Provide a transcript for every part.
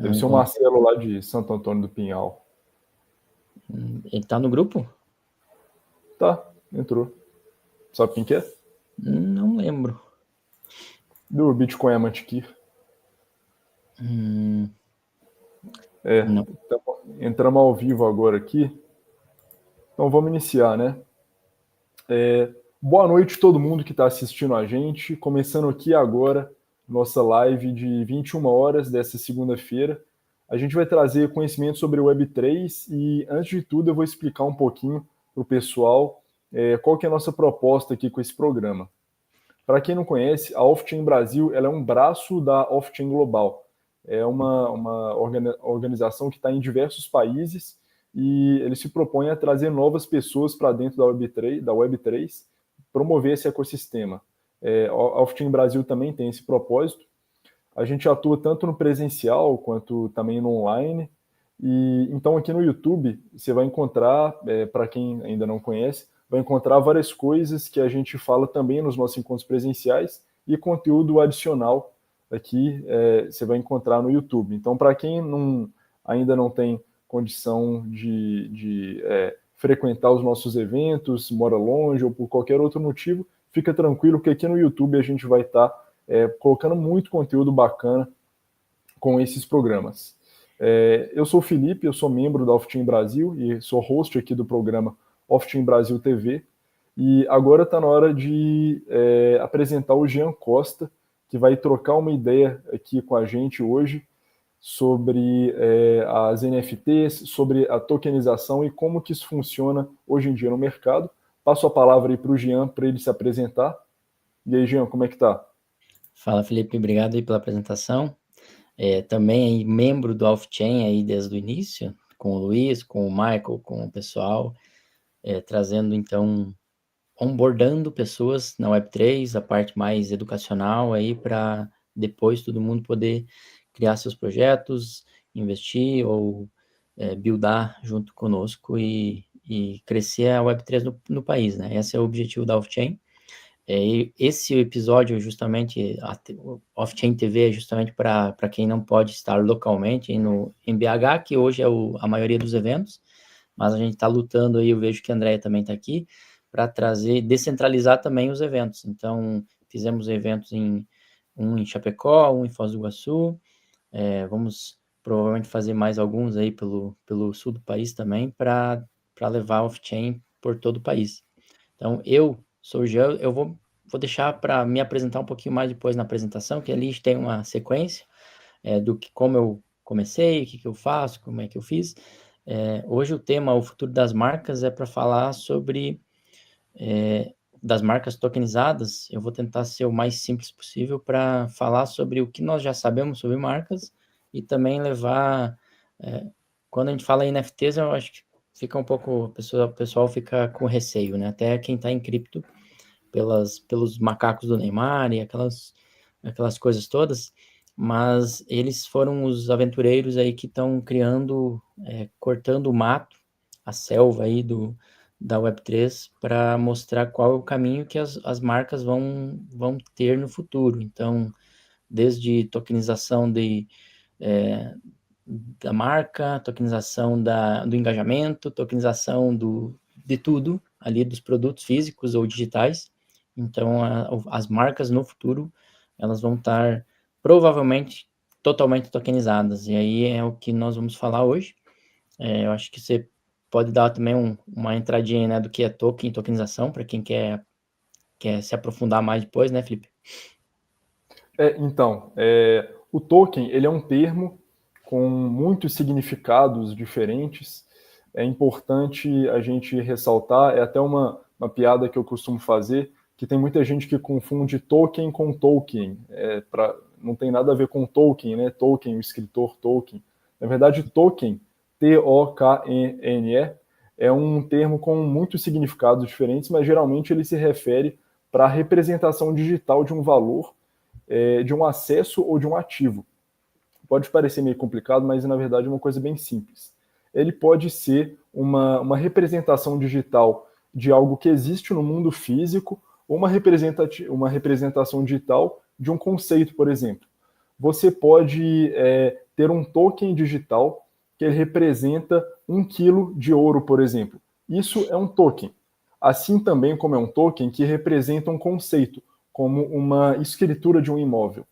Deve ser o Marcelo lá de Santo Antônio do Pinhal. Ele tá no grupo? Tá, entrou. Sabe quem que é? Não lembro. Do Bitcoin Amantikir. Não. Então, entramos ao vivo agora aqui. Então vamos iniciar, né? Boa noite a todo mundo que está assistindo a gente. Começando aqui agora nossa live de 21 horas dessa segunda-feira. A gente vai trazer conhecimento sobre o Web3 e, antes de tudo, eu vou explicar um pouquinho para o pessoal qual que é a nossa proposta aqui com esse programa. Para quem não conhece, a Off-Chain Brasil ela é um braço da Off-Chain Global. É uma organização que está em diversos países e ele se propõe a trazer novas pessoas para dentro da Web3, promover esse ecossistema. A Off-Chain Brasil também tem esse propósito. A gente atua tanto no presencial quanto também no online. E então aqui no YouTube você vai encontrar, para quem ainda não conhece, vai encontrar várias coisas que a gente fala também nos nossos encontros presenciais e conteúdo adicional aqui você vai encontrar no YouTube. Então, para quem ainda não tem condição de frequentar os nossos eventos, mora longe ou por qualquer outro motivo, fica tranquilo que aqui no YouTube a gente vai estar colocando muito conteúdo bacana com esses programas. Eu sou o Felipe, eu sou membro da Off-Chain Brasil e sou host aqui do programa Off-Chain Brasil TV. E agora está na hora de apresentar o Jean Costa, que vai trocar uma ideia aqui com a gente hoje sobre as NFTs, sobre a tokenização e como que isso funciona hoje em dia no mercado. Passo a palavra aí para o Jean, para ele se apresentar. E aí, Jean, como é que tá? Fala, Felipe, obrigado aí pela apresentação. Também aí, membro do Off-Chain aí desde o início, com o Luiz, com o Michael, com o pessoal, trazendo então, onboardando pessoas na Web3, a parte mais educacional aí para depois todo mundo poder criar seus projetos, investir ou buildar junto conosco e crescer a Web3 no país, né? Esse é o objetivo da Off-Chain. Esse episódio, justamente, o Off-Chain TV é justamente para quem não pode estar localmente em BH, que hoje é a maioria dos eventos, mas a gente está lutando aí, eu vejo que a Andrea também está aqui, para descentralizar também os eventos. Então, fizemos eventos um em Chapecó, um em Foz do Iguaçu, vamos provavelmente fazer mais alguns aí pelo sul do país também, para levar off-chain por todo o país. Então, eu sou o Jean, eu vou deixar para me apresentar um pouquinho mais depois na apresentação, que ali tem uma sequência como eu comecei, o que eu faço, como é que eu fiz. Hoje o tema, o futuro das marcas, é para falar sobre das marcas tokenizadas. Eu vou tentar ser o mais simples possível para falar sobre o que nós já sabemos sobre marcas e também levar... quando a gente fala em NFTs, eu acho que fica um pouco... o pessoal fica com receio, né? Até quem está em cripto, pelos macacos do Neymar e aquelas coisas todas, mas eles foram os aventureiros aí que estão criando, cortando o mato, a selva aí da Web3 para mostrar qual é o caminho que as marcas vão ter no futuro. Então, desde tokenização da marca, tokenização do engajamento, tokenização de tudo ali, dos produtos físicos ou digitais. Então, as marcas no futuro, elas vão estar provavelmente totalmente tokenizadas. E aí é o que nós vamos falar hoje. Eu acho que você pode dar também uma entradinha, né, do que é token, tokenização, para quem quer se aprofundar mais depois, né, Felipe? Então, o token ele é um termo com muitos significados diferentes. É importante a gente ressaltar, é até uma piada que eu costumo fazer, que tem muita gente que confunde token com Tolkien. Não tem nada a ver com Tolkien, né? Tolkien, o escritor Tolkien. Na verdade, token, T-O-K-N-E, é um termo com muitos significados diferentes, mas geralmente ele se refere para a representação digital de um valor, de um acesso ou de um ativo. Pode parecer meio complicado, mas na verdade é uma coisa bem simples. Ele pode ser uma representação digital de algo que existe no mundo físico ou uma representação digital de um conceito, por exemplo. Você pode ter um token digital que ele representa 1 quilo de ouro, por exemplo. Isso é um token. Assim também como é um token que representa um conceito, como uma escritura de um imóvel.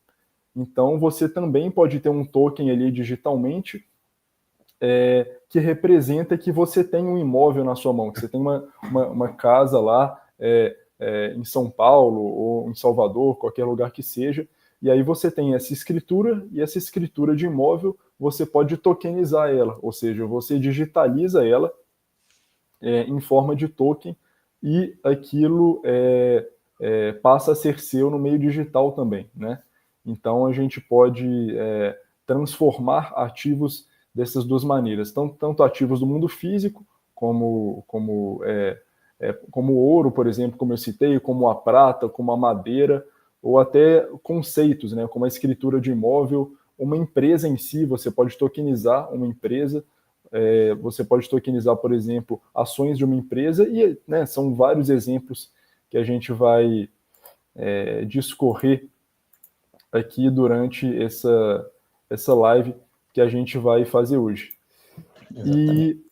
Então, você também pode ter um token ali digitalmente que representa que você tem um imóvel na sua mão, que você tem uma casa lá em São Paulo ou em Salvador, qualquer lugar que seja, e aí você tem essa escritura, e essa escritura de imóvel você pode tokenizar ela, ou seja, você digitaliza ela em forma de token e aquilo passa a ser seu no meio digital também, né? Então a gente pode transformar ativos dessas duas maneiras, tanto ativos do mundo físico como o ouro, por exemplo, como eu citei, como a prata, como a madeira, ou até conceitos, né, como a escritura de imóvel, uma empresa em si, você pode tokenizar uma empresa, você pode tokenizar, por exemplo, ações de uma empresa, e né, são vários exemplos que a gente vai discorrer aqui durante essa live que a gente vai fazer hoje. Exatamente.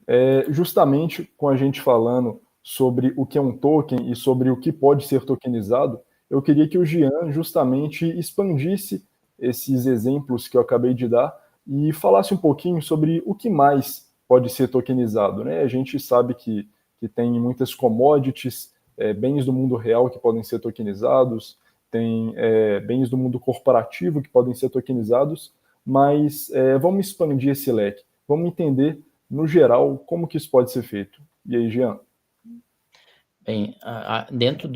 E justamente com a gente falando sobre o que é um token e sobre o que pode ser tokenizado, eu queria que o Jean justamente expandisse esses exemplos que eu acabei de dar e falasse um pouquinho sobre o que mais pode ser tokenizado, né? A gente sabe que tem muitas commodities, bens do mundo real que podem ser tokenizados, tem bens do mundo corporativo que podem ser tokenizados, mas vamos expandir esse leque, vamos entender, no geral, como que isso pode ser feito. E aí, Jean? Bem, dentro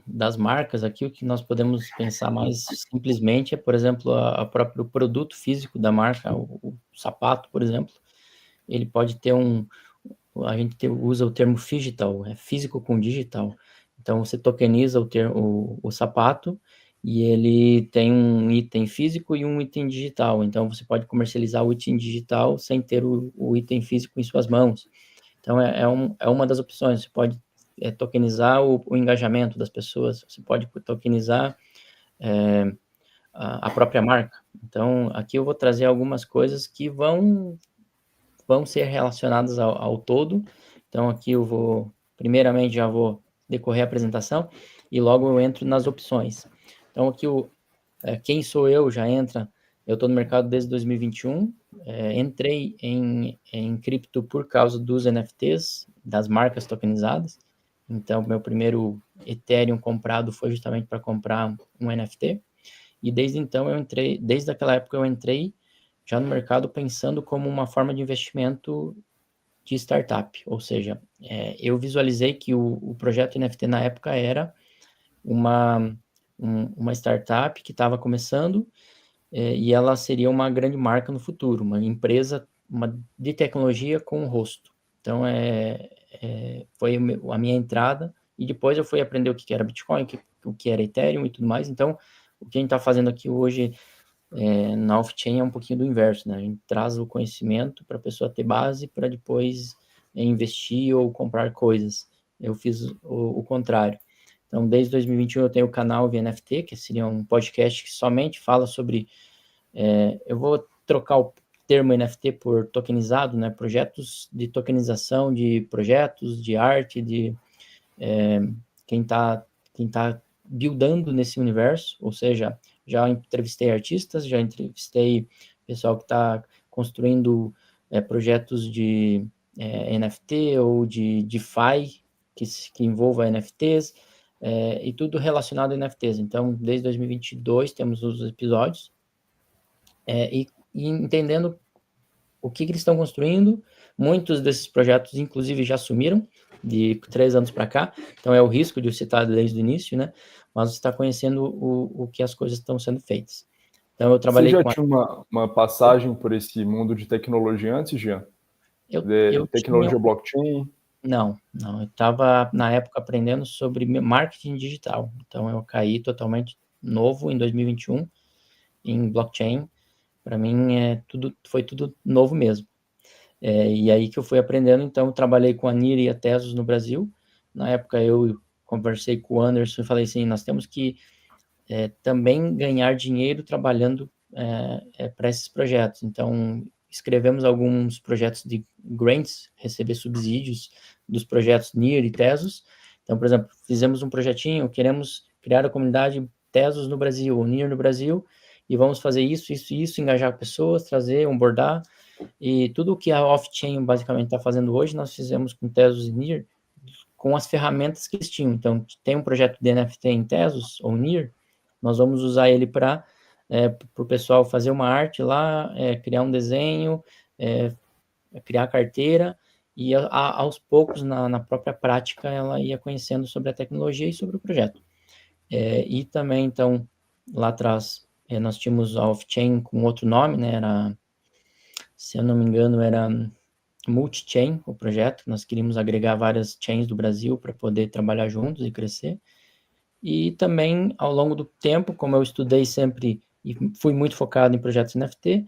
das marcas aqui, o que nós podemos pensar mais simplesmente é, por exemplo, o próprio produto físico da marca, o sapato, por exemplo, ele pode ter a gente usa o termo phygital, é físico com digital. Então, você tokeniza o sapato e ele tem um item físico e um item digital. Então, você pode comercializar o item digital sem ter o item físico em suas mãos. Então, é uma das opções. Você pode tokenizar o engajamento das pessoas, você pode tokenizar a própria marca. Então, aqui eu vou trazer algumas coisas que vão ser relacionadas ao todo. Então, aqui eu vou, primeiramente, já vou decorrer a apresentação e logo eu entro nas opções. Então, aqui quem sou eu já entra. Eu estou no mercado desde 2021, entrei em cripto por causa dos NFTs, das marcas tokenizadas. Então, meu primeiro Ethereum comprado foi justamente para comprar um NFT. E desde então desde aquela época eu entrei já no mercado pensando como uma forma de investimento de startup. Ou seja, eu visualizei que o projeto NFT na época era uma startup que estava começando e ela seria uma grande marca no futuro, uma empresa de tecnologia com rosto. Então, foi a minha entrada, e depois eu fui aprender o que era Bitcoin, o que era Ethereum e tudo mais. Então, o que a gente está fazendo aqui hoje na off-chain é um pouquinho do inverso, né? A gente traz o conhecimento para a pessoa ter base para depois investir ou comprar coisas. Eu fiz o contrário. Então, desde 2021 eu tenho o canal VNFT, que seria um podcast que somente fala sobre... eu vou trocar o termo NFT por tokenizado, né? Projetos de tokenização de projetos, de arte, de quem tá buildando nesse universo, ou seja, já entrevistei artistas, já entrevistei pessoal que está construindo projetos de NFT ou de DeFi que envolva NFTs, e tudo relacionado a NFTs. Então, desde 2022 temos os episódios, e entendendo o que eles estão construindo. Muitos desses projetos, inclusive, já sumiram de 3 anos para cá, então é o risco de eu citar desde o início, né? Mas você está conhecendo o que as coisas estão sendo feitas. Então, eu Você trabalhei já com... tinha uma passagem por esse mundo de tecnologia antes, Jean? Eu tinha... Tecnologia blockchain? Não, eu estava, na época, aprendendo sobre marketing digital. Então, eu caí totalmente novo em 2021 em blockchain. Para mim, foi tudo novo mesmo. E aí que eu fui aprendendo. Então, eu trabalhei com a NIR e a Tesos no Brasil. Na época, eu conversei com o Anderson e falei assim, nós temos que também ganhar dinheiro trabalhando para esses projetos. Então, escrevemos alguns projetos de grants, receber subsídios dos projetos NIR e Tesos. Então, por exemplo, fizemos um projetinho, queremos criar a comunidade Tesos no Brasil, ou NIR no Brasil, e vamos fazer isso, isso, isso, engajar pessoas, trazer, onboardar, e tudo o que a Off-Chain basicamente está fazendo hoje, nós fizemos com Tesos e NIR, com as ferramentas que eles tinham. Então, tem um projeto de NFT em Tesos ou NIR, nós vamos usar ele para o pessoal fazer uma arte lá, criar um desenho, criar a carteira, e aos poucos, na própria prática, ela ia conhecendo sobre a tecnologia e sobre o projeto. E também, então, lá atrás, nós tínhamos a Off-Chain com outro nome, né? Se eu não me engano, era Multi-Chain, o projeto. Nós queríamos agregar várias chains do Brasil para poder trabalhar juntos e crescer. E também, ao longo do tempo, como eu estudei sempre e fui muito focado em projetos NFT,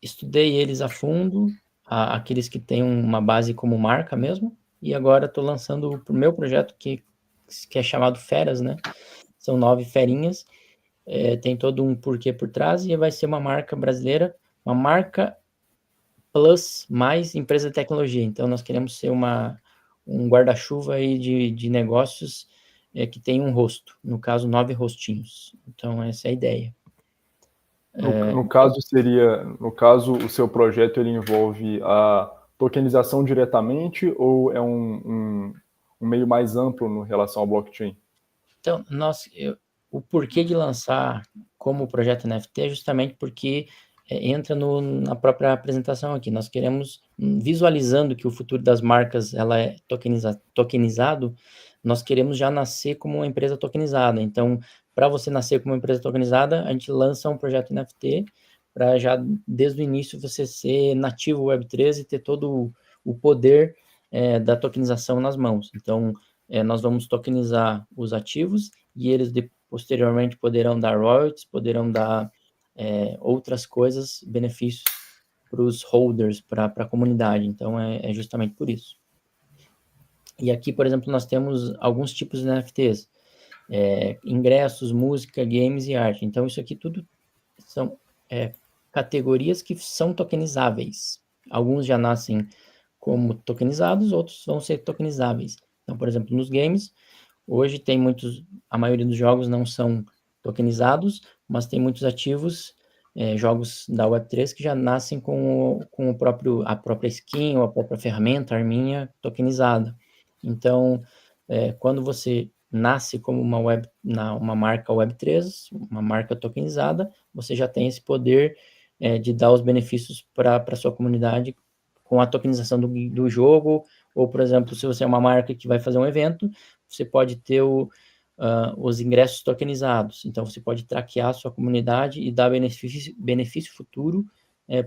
estudei eles a fundo, aqueles que têm uma base como marca mesmo, e agora estou lançando o meu projeto que é chamado Feras, né? São 9 ferinhas, tem todo um porquê por trás, e vai ser uma marca brasileira, uma marca plus mais empresa de tecnologia. Então, nós queremos ser um guarda-chuva aí de negócios que tem um rosto, no caso, 9 rostinhos. Então, essa é a ideia. No caso, o seu projeto ele envolve a tokenização diretamente ou é um meio mais amplo em relação ao blockchain? Então, o porquê de lançar como projeto NFT é justamente porque entra na própria apresentação aqui. Nós queremos, visualizando que o futuro das marcas ela é tokenizado, nós queremos já nascer como uma empresa tokenizada. Então, para você nascer como uma empresa tokenizada, a gente lança um projeto NFT para já, desde o início, você ser nativo Web3 e ter todo o poder da tokenização nas mãos. Então, nós vamos tokenizar os ativos e eles posteriormente poderão dar royalties, poderão dar outras coisas, benefícios para os holders, para a comunidade. Então, é justamente por isso. E aqui, por exemplo, nós temos alguns tipos de NFTs. Ingressos, música, games e arte. Então, isso aqui tudo são categorias que são tokenizáveis. Alguns já nascem como tokenizados, outros vão ser tokenizáveis. Então, por exemplo, nos games, hoje tem a maioria dos jogos não são tokenizados, mas tem muitos ativos, jogos da Web3 que já nascem com a própria skin ou a própria ferramenta, a arminha tokenizada. Então, quando você nasce como uma marca Web3, uma marca tokenizada, você já tem esse poder de dar os benefícios para a sua comunidade com a tokenização do jogo, ou, por exemplo, se você é uma marca que vai fazer um evento, você pode ter os ingressos tokenizados. Então, você pode traquear a sua comunidade e dar benefício futuro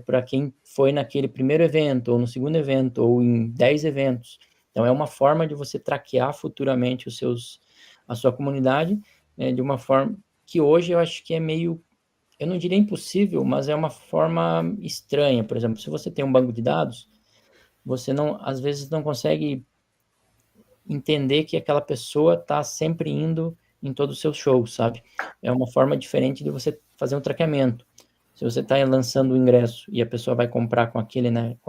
para quem foi naquele primeiro evento, ou no segundo evento, ou em 10 eventos. Então, é uma forma de você traquear futuramente a sua comunidade de uma forma que hoje eu acho que é meio, eu não diria impossível, mas é uma forma estranha. Por exemplo, se você tem um banco de dados, você às vezes não consegue entender que aquela pessoa está sempre indo em todos os seus shows, sabe? É uma forma diferente de você fazer um traqueamento. Se você está lançando o ingresso e a pessoa vai comprar com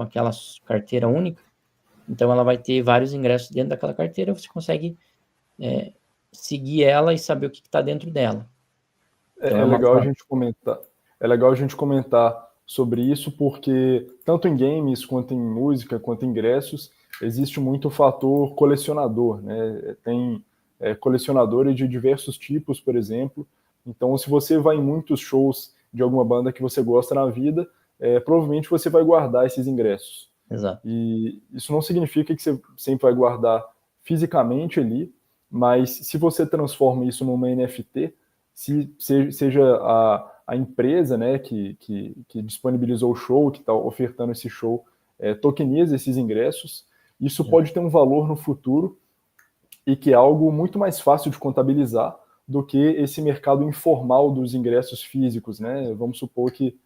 aquela carteira única, então ela vai ter vários ingressos dentro daquela carteira, você consegue seguir ela e saber o que está dentro dela. Então, é legal a gente comentar sobre isso, porque tanto em games, quanto em música, quanto em ingressos, existe muito o fator colecionador, né? Tem colecionadores de diversos tipos, por exemplo. Então, se você vai em muitos shows de alguma banda que você gosta na vida, provavelmente você vai guardar esses ingressos. Exato. E isso não significa que você sempre vai guardar fisicamente ali, mas se você transforma isso numa NFT, seja a empresa, né, que disponibilizou o show, que está ofertando esse show, tokeniza esses ingressos, isso pode ter um valor no futuro e que é algo muito mais fácil de contabilizar do que esse mercado informal dos ingressos físicos, né? Vamos supor que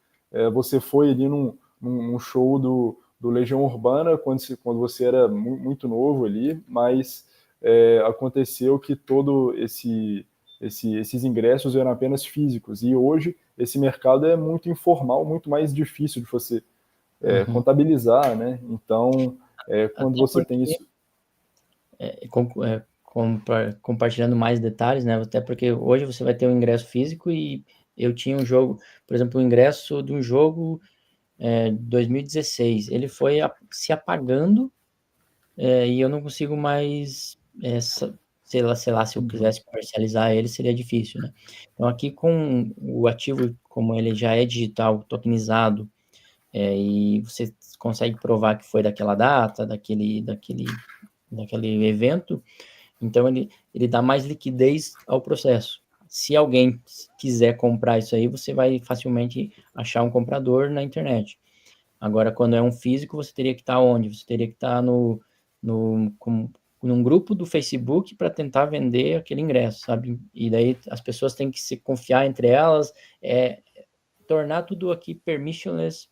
você foi ali num show do Legião Urbana quando você era muito novo ali, mas aconteceu que todo esses ingressos eram apenas físicos, e hoje esse mercado é muito informal, muito mais difícil de você contabilizar, né? Então, quando Até você tem porque, isso... compartilhando mais detalhes, né? Até porque hoje você vai ter um ingresso físico e eu tinha um jogo, por exemplo, o ingresso de um jogo 2016, ele foi se apagando e eu não consigo mais, sei lá, se eu quisesse comercializar ele, seria difícil, né? Então, aqui com o ativo, como ele já é digital, tokenizado, e você consegue provar que foi daquela data, daquele evento, então ele dá mais liquidez ao processo. Se alguém quiser comprar isso aí, você vai facilmente achar um comprador na internet. Agora, quando é um físico, você teria que estar onde? Você teria que estar num grupo do Facebook para tentar vender aquele ingresso, sabe? E daí as pessoas têm que se confiar entre elas, tornar tudo aqui permissionless,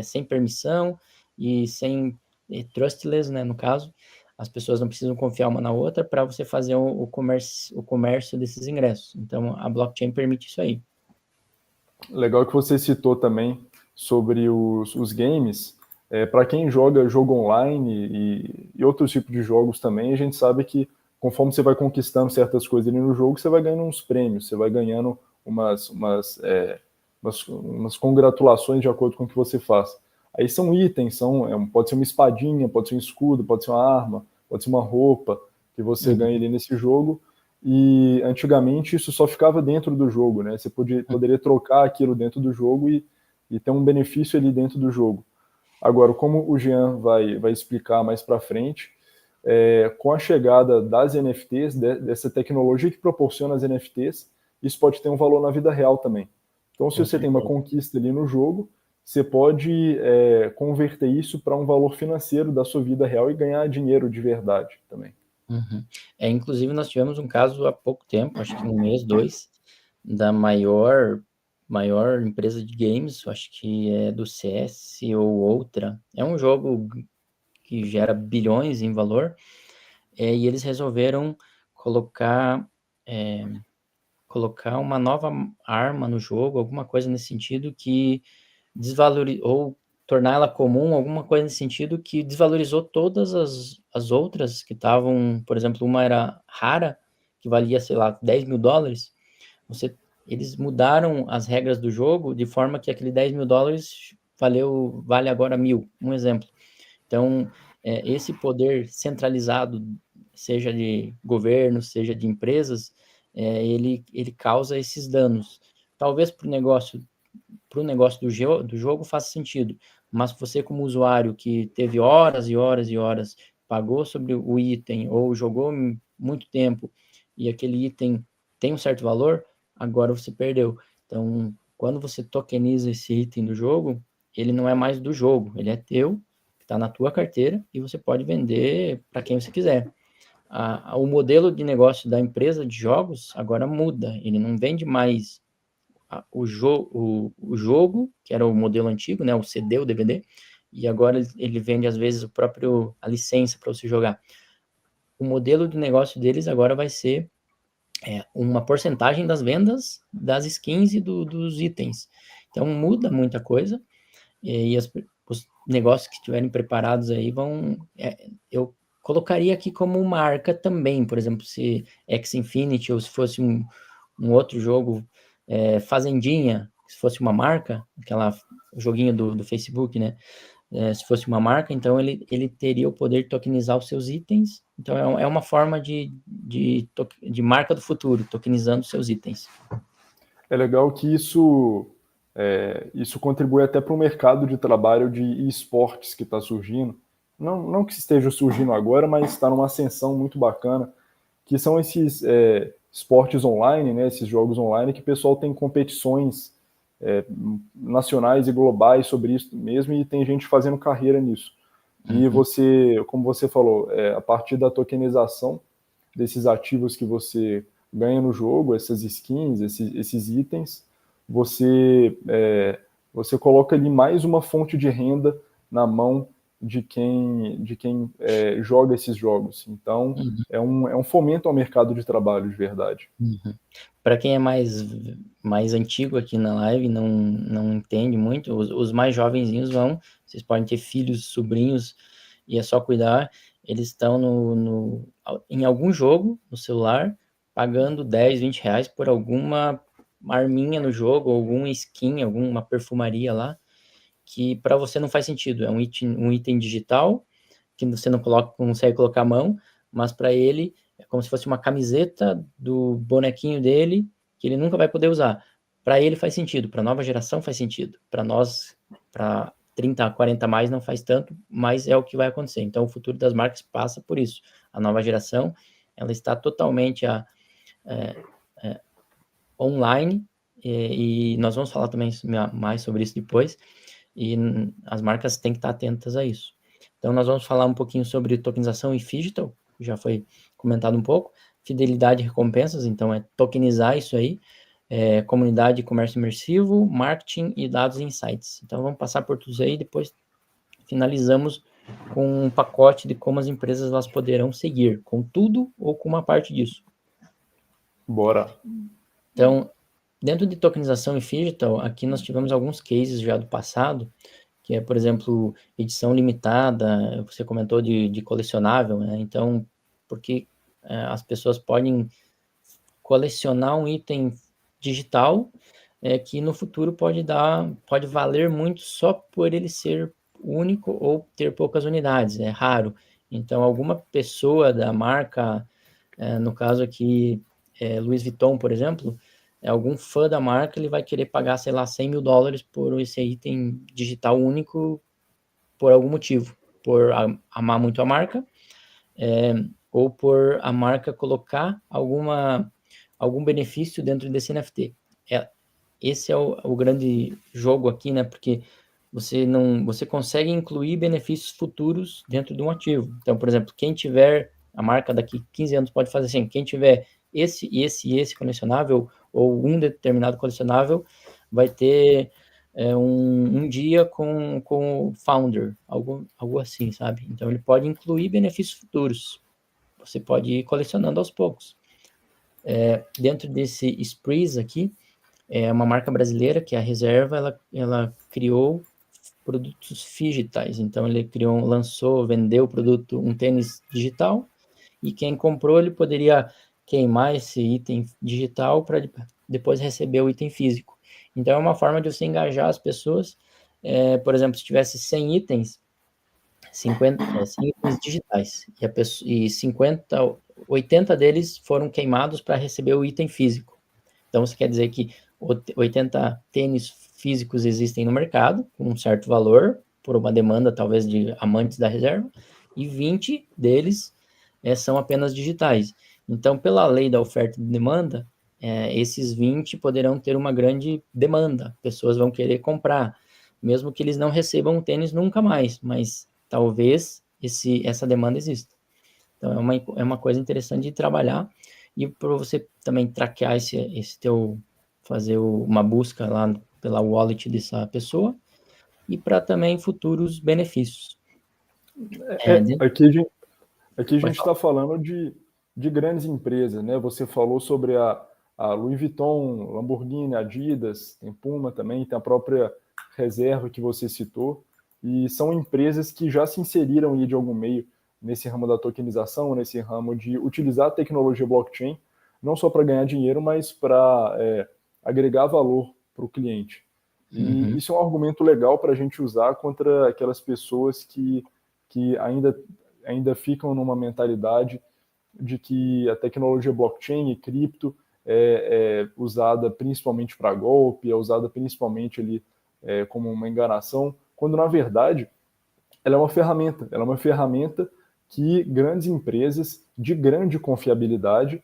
sem permissão e sem trustless, né, no caso. As pessoas não precisam confiar uma na outra para você fazer o comércio desses ingressos. Então, a blockchain permite isso aí. Legal que você citou também sobre os games. Para quem joga jogo online e outros tipos de jogos também, a gente sabe que conforme você vai conquistando certas coisas ali no jogo, você vai ganhando uns prêmios, você vai ganhando umas congratulações de acordo com o que você faz. Aí são itens, pode ser uma espadinha, pode ser um escudo, pode ser uma arma, pode ser uma roupa que você ganha ali nesse jogo. E antigamente isso só ficava dentro do jogo, né? Você poderia trocar aquilo dentro do jogo e ter um benefício ali dentro do jogo. Agora, como o Jean vai explicar mais para frente, com a chegada das NFTs, dessa tecnologia que proporciona as NFTs, isso pode ter um valor na vida real também. Então, se você tem uma conquista ali no jogo, você pode converter isso para um valor financeiro da sua vida real e ganhar dinheiro de verdade também. Uhum. Inclusive, nós tivemos um caso há pouco tempo, acho que um mês, dois, da maior empresa de games, acho que é do CS ou outra. É um jogo que gera bilhões em valor, e eles resolveram colocar, colocar uma nova arma no jogo, alguma coisa nesse sentido que desvalorizou, ou tornar ela comum, alguma coisa nesse sentido que desvalorizou todas as outras que estavam, por exemplo, uma era rara, que valia, sei lá, $10.000, eles mudaram as regras do jogo de forma que aquele $10.000 vale agora 1.000, um exemplo. Então, esse poder centralizado, seja de governo, seja de empresas, ele causa esses danos. Talvez para o negócio do jogo faça sentido, mas você como usuário que teve horas e horas e horas, pagou sobre o item ou jogou muito tempo e aquele item tem um certo valor, agora você perdeu. Então, quando você tokeniza esse item do jogo, ele não é mais do jogo, ele é teu, está na tua carteira e você pode vender para quem você quiser. O modelo de negócio da empresa de jogos agora muda, ele não vende mais o jogo, que era o modelo antigo, né, o CD, o DVD, e agora ele vende às vezes a licença para você jogar. O modelo de negócio deles agora vai ser uma porcentagem das vendas das skins e dos itens. Então muda muita coisa e os negócios que estiverem preparados aí eu colocaria aqui como marca também, por exemplo, se X-Infinity ou se fosse um outro jogo, Fazendinha, se fosse uma marca, o joguinho do Facebook, né? Se fosse uma marca, então ele teria o poder de tokenizar os seus itens. Então é uma forma de marca do futuro, tokenizando os seus itens. É legal que isso contribui até para o mercado de trabalho de esportes que está surgindo. Não que esteja surgindo agora, mas está numa ascensão muito bacana, que são esses esportes online, né, esses jogos online, que o pessoal tem competições nacionais e globais sobre isso mesmo, e tem gente fazendo carreira nisso. E você, como você falou, a partir da tokenização desses ativos que você ganha no jogo, essas skins, esses itens, você coloca ali mais uma fonte de renda na mão de quem joga esses jogos. Então, é um fomento ao mercado de trabalho de verdade. para quem é mais antigo aqui na live, não entende muito, os mais jovenzinhos vocês podem ter filhos, sobrinhos, e é só cuidar, eles estão em algum jogo no celular, pagando 10, 20 reais por alguma arminha no jogo, algum skin, alguma perfumaria lá, que para você não faz sentido. É um item digital, que você não consegue colocar a mão, mas para ele é como se fosse uma camiseta do bonequinho dele, que ele nunca vai poder usar. Para ele faz sentido, para a nova geração faz sentido. Para nós, para 30, 40 mais, não faz tanto, mas é o que vai acontecer. Então, o futuro das marcas passa por isso. A nova geração, ela está totalmente online, e nós vamos falar também mais sobre isso depois, e as marcas têm que estar atentas a isso. Então, nós vamos falar um pouquinho sobre tokenização e phygital, já foi comentado um pouco, fidelidade e recompensas, então é tokenizar isso aí, comunidade e comércio imersivo, marketing e dados e insights. Então, vamos passar por tudo isso aí, depois finalizamos com um pacote de como as empresas elas poderão seguir, com tudo ou com uma parte disso. Bora. Então, dentro de tokenização e phygital, aqui nós tivemos alguns cases já do passado, que é, por exemplo, edição limitada, você comentou de colecionável, né? Então, porque as pessoas podem colecionar um item digital que no futuro pode valer muito só por ele ser único ou ter poucas unidades, é raro. Então, alguma pessoa da marca, no caso aqui, Louis Vuitton, por exemplo, algum fã da marca, ele vai querer pagar, sei lá, 100 mil dólares por esse item digital único por algum motivo, por amar muito a marca, ou por a marca colocar algum benefício dentro desse NFT. Esse é o grande jogo aqui, né? Porque você consegue incluir benefícios futuros dentro de um ativo. Então, por exemplo, quem tiver, a marca daqui 15 anos pode fazer assim, quem tiver esse colecionável, ou um determinado colecionável, vai ter um dia com o founder, algo assim, sabe? Então, ele pode incluir benefícios futuros. Você pode ir colecionando aos poucos. Dentro desse Sprees aqui, é uma marca brasileira, que é a Reserva, ela criou produtos digitais. Então, ele vendeu o produto, um tênis digital, e quem comprou, ele poderia queimar esse item digital para depois receber o item físico. Então, é uma forma de você engajar as pessoas. Por exemplo, se tivesse 100 itens, 100 itens digitais, e 80 deles foram queimados para receber o item físico. Então, isso quer dizer que 80 tênis físicos existem no mercado, com um certo valor, por uma demanda, talvez, de amantes da reserva, e 20 deles são apenas digitais. Então, pela lei da oferta e demanda, esses 20 poderão ter uma grande demanda, pessoas vão querer comprar, mesmo que eles não recebam o tênis nunca mais, mas talvez essa demanda exista. Então, é uma coisa interessante de trabalhar, e para você também traquear esse teu, fazer uma busca lá pela wallet dessa pessoa, e para também futuros benefícios. Aqui a gente está falando de grandes empresas, né? Você falou sobre a Louis Vuitton, Lamborghini, Adidas, tem Puma também, tem a própria Reserva que você citou, e são empresas que já se inseriram aí de algum meio nesse ramo da tokenização, nesse ramo de utilizar a tecnologia blockchain, não só para ganhar dinheiro, mas para agregar valor para o cliente. E isso é um argumento legal para a gente usar contra aquelas pessoas que ainda ficam numa mentalidade de que a tecnologia blockchain e cripto é usada principalmente para golpe, é usada principalmente ali como uma enganação, quando na verdade ela é uma ferramenta que grandes empresas de grande confiabilidade,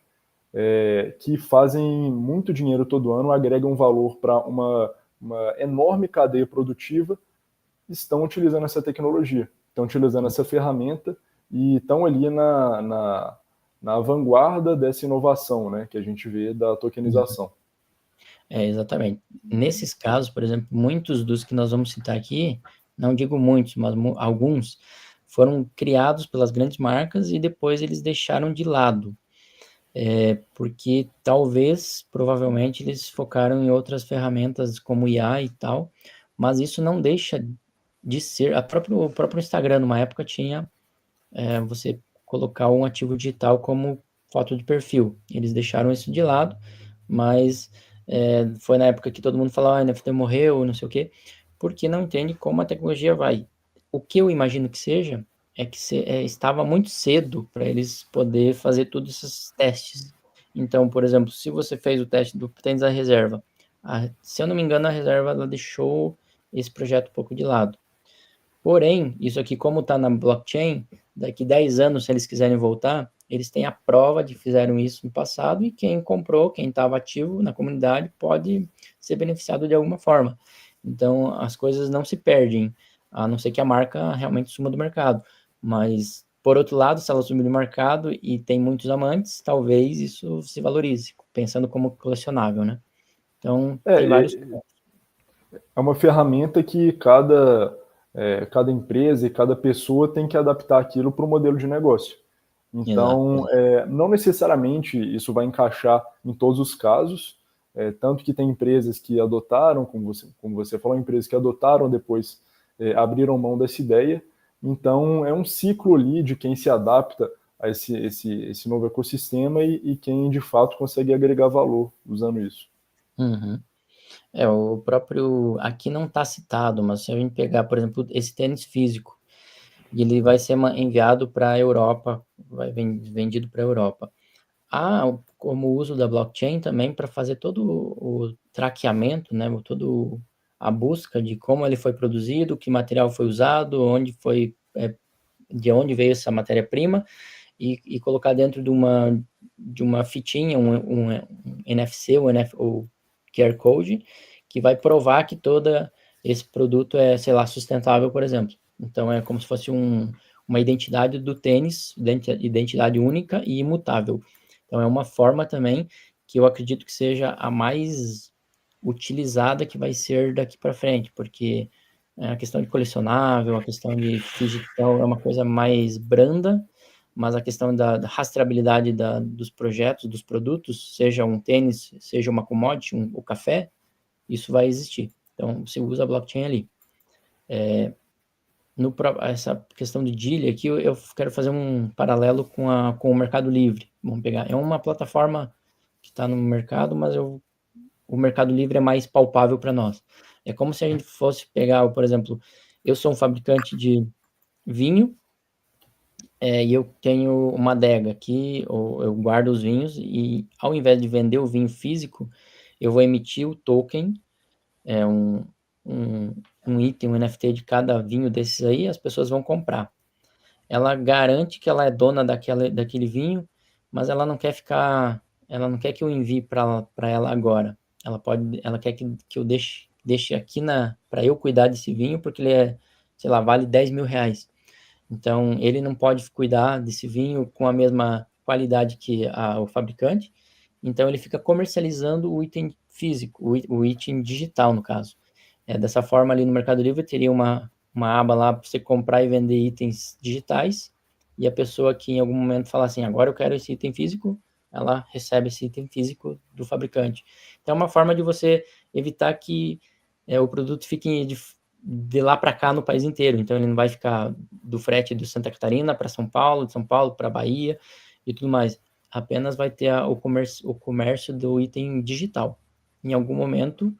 que fazem muito dinheiro todo ano, agregam valor para uma enorme cadeia produtiva, estão utilizando essa tecnologia, estão utilizando essa ferramenta e estão ali na vanguarda dessa inovação, né, que a gente vê da tokenização. Exatamente. Nesses casos, por exemplo, muitos dos que nós vamos citar aqui, não digo muitos, mas alguns, foram criados pelas grandes marcas e depois eles deixaram de lado. porque talvez, provavelmente, eles focaram em outras ferramentas como IA e tal, mas isso não deixa de ser. O próprio Instagram, numa época, tinha você colocar um ativo digital como foto de perfil. Eles deixaram isso de lado, mas foi na época que todo mundo falava, ah, NFT morreu, não sei o quê, porque não entende como a tecnologia vai. O que eu imagino que seja é que estava muito cedo para eles poder fazer todos esses testes. Então, por exemplo, se você fez o teste do tênis da reserva, se eu não me engano, a reserva ela deixou esse projeto um pouco de lado. Porém, isso aqui, como está na blockchain, daqui 10 anos, se eles quiserem voltar, eles têm a prova de que fizeram isso no passado e quem comprou, quem estava ativo na comunidade, pode ser beneficiado de alguma forma. Então, as coisas não se perdem, a não ser que a marca realmente suma do mercado. Mas, por outro lado, se ela sumir do mercado e tem muitos amantes, talvez isso se valorize, pensando como colecionável, né? Então, tem vários É, é uma ferramenta que cada empresa e cada pessoa tem que adaptar aquilo para o modelo de negócio. exato. Então, não necessariamente isso vai encaixar em todos os casos, tanto que tem empresas que adotaram, como você falou, empresas que adotaram depois abriram mão dessa ideia. Então, é um ciclo ali de quem se adapta a esse novo ecossistema e quem de fato consegue agregar valor usando isso. Uhum. O próprio. Aqui não está citado, mas se a gente pegar, por exemplo, esse tênis físico, e ele vai ser enviado para a Europa, vai vendido para a Europa. Há como uso da blockchain também para fazer todo o traqueamento, né? Todo a busca de como ele foi produzido, que material foi usado, de onde veio essa matéria-prima, e colocar dentro de uma fitinha, um NFC, o QR Code, que vai provar que todo esse produto é, sei lá, sustentável, por exemplo. Então, é como se fosse uma identidade do tênis, identidade única e imutável. Então, é uma forma também que eu acredito que seja a mais utilizada que vai ser daqui para frente, porque a questão de colecionável, a questão de digital é uma coisa mais branda, mas a questão da rastreabilidade dos projetos, dos produtos, seja um tênis, seja uma commodity, o café, isso vai existir. Então, você usa a blockchain ali. Essa questão de DILI aqui, eu quero fazer um paralelo com o Mercado Livre. Vamos pegar, é uma plataforma que está no mercado, mas o Mercado Livre é mais palpável para nós. É como se a gente fosse pegar, por exemplo, eu sou um fabricante de vinho, e eu tenho uma adega aqui, ou eu guardo os vinhos, e ao invés de vender o vinho físico, eu vou emitir o token, é um, um item, um NFT de cada vinho desses aí, as pessoas vão comprar. Ela garante que ela é dona daquele vinho, mas ela não quer que eu envie para ela agora. Ela quer que eu deixe aqui para eu cuidar desse vinho, porque ele sei lá, vale 10 mil reais. Então, ele não pode cuidar desse vinho com a mesma qualidade que o fabricante. Então, ele fica comercializando o item físico, o item digital, no caso. Dessa forma, ali no Mercado Livre, teria uma aba lá para você comprar e vender itens digitais. E a pessoa que em algum momento fala assim, agora eu quero esse item físico, ela recebe esse item físico do fabricante. Então, é uma forma de você evitar que o produto fique de lá para cá no país inteiro. Então, ele não vai ficar do frete de Santa Catarina para São Paulo, de São Paulo para Bahia e tudo mais. Apenas vai ter o comércio do item digital. Em algum momento,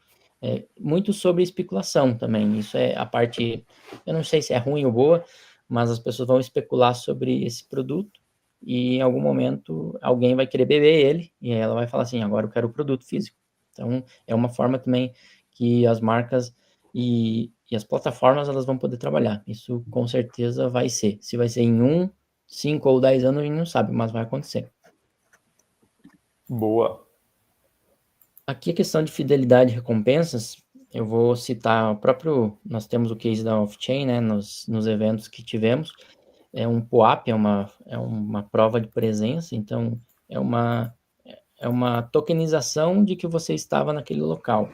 muito sobre especulação também. Isso é a parte, eu não sei se é ruim ou boa, mas as pessoas vão especular sobre esse produto e em algum momento alguém vai querer beber ele e ela vai falar assim, agora eu quero o produto físico. Então, é uma forma também que as marcas e as plataformas elas vão poder trabalhar. Isso com certeza vai ser. Se vai ser em 5 ou 10 anos, a gente não sabe, mas vai acontecer. Boa. Aqui a questão de fidelidade e recompensas, eu vou citar nós temos o case da Off-Chain, né, nos eventos que tivemos, é um POAP, é uma prova de presença, então é uma, é uma tokenização de que você estava naquele local.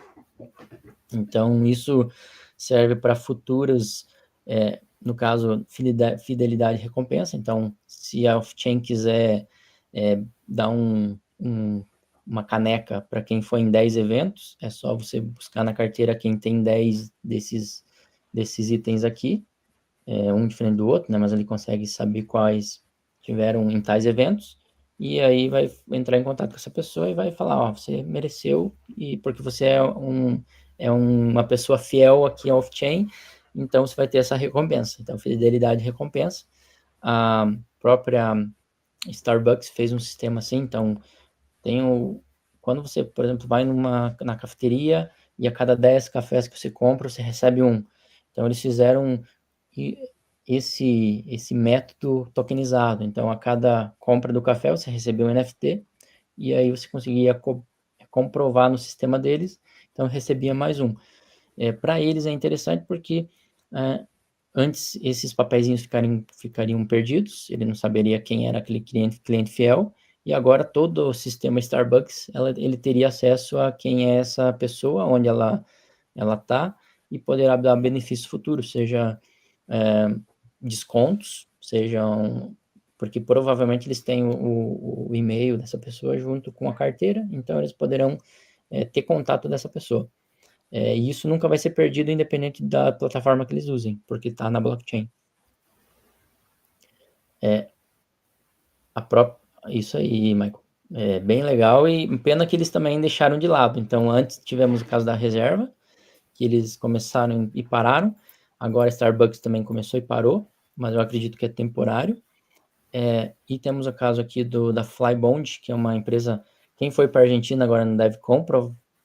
Então, isso serve para futuras, no caso, fidelidade e recompensa. Então, se a off-chain quiser dar uma caneca para quem foi em 10 eventos, é só você buscar na carteira quem tem 10 desses itens aqui, um diferente do outro, né? Mas ele consegue saber quais tiveram em tais eventos, e aí vai entrar em contato com essa pessoa e vai falar, ó, você mereceu, e porque você é uma pessoa fiel aqui ao off-chain, então você vai ter essa recompensa. Então, fidelidade e recompensa. A própria Starbucks fez um sistema assim, então quando você, por exemplo, vai na cafeteria e a cada 10 cafés que você compra, você recebe um. Então, eles fizeram esse método tokenizado. Então, a cada compra do café, você recebeu um NFT, e aí você conseguia comprovar no sistema deles, então recebia mais um. Para eles é interessante porque antes esses papeizinhos ficariam perdidos, ele não saberia quem era aquele cliente fiel, e agora todo o sistema Starbucks, ele teria acesso a quem é essa pessoa, onde ela está, e poderá dar benefícios futuros, seja descontos, sejam... Porque provavelmente eles têm o e-mail dessa pessoa junto com a carteira, então eles poderão ter contato dessa pessoa. E isso nunca vai ser perdido, independente da plataforma que eles usem, porque está na blockchain. Isso aí, Michael. É bem legal, e pena que eles também deixaram de lado. Então, antes tivemos o caso da reserva, que eles começaram e pararam. Agora, a Starbucks também começou e parou, mas eu acredito que é temporário. E temos o caso aqui da Flybond, que é uma empresa... Quem foi para a Argentina agora no DevCon,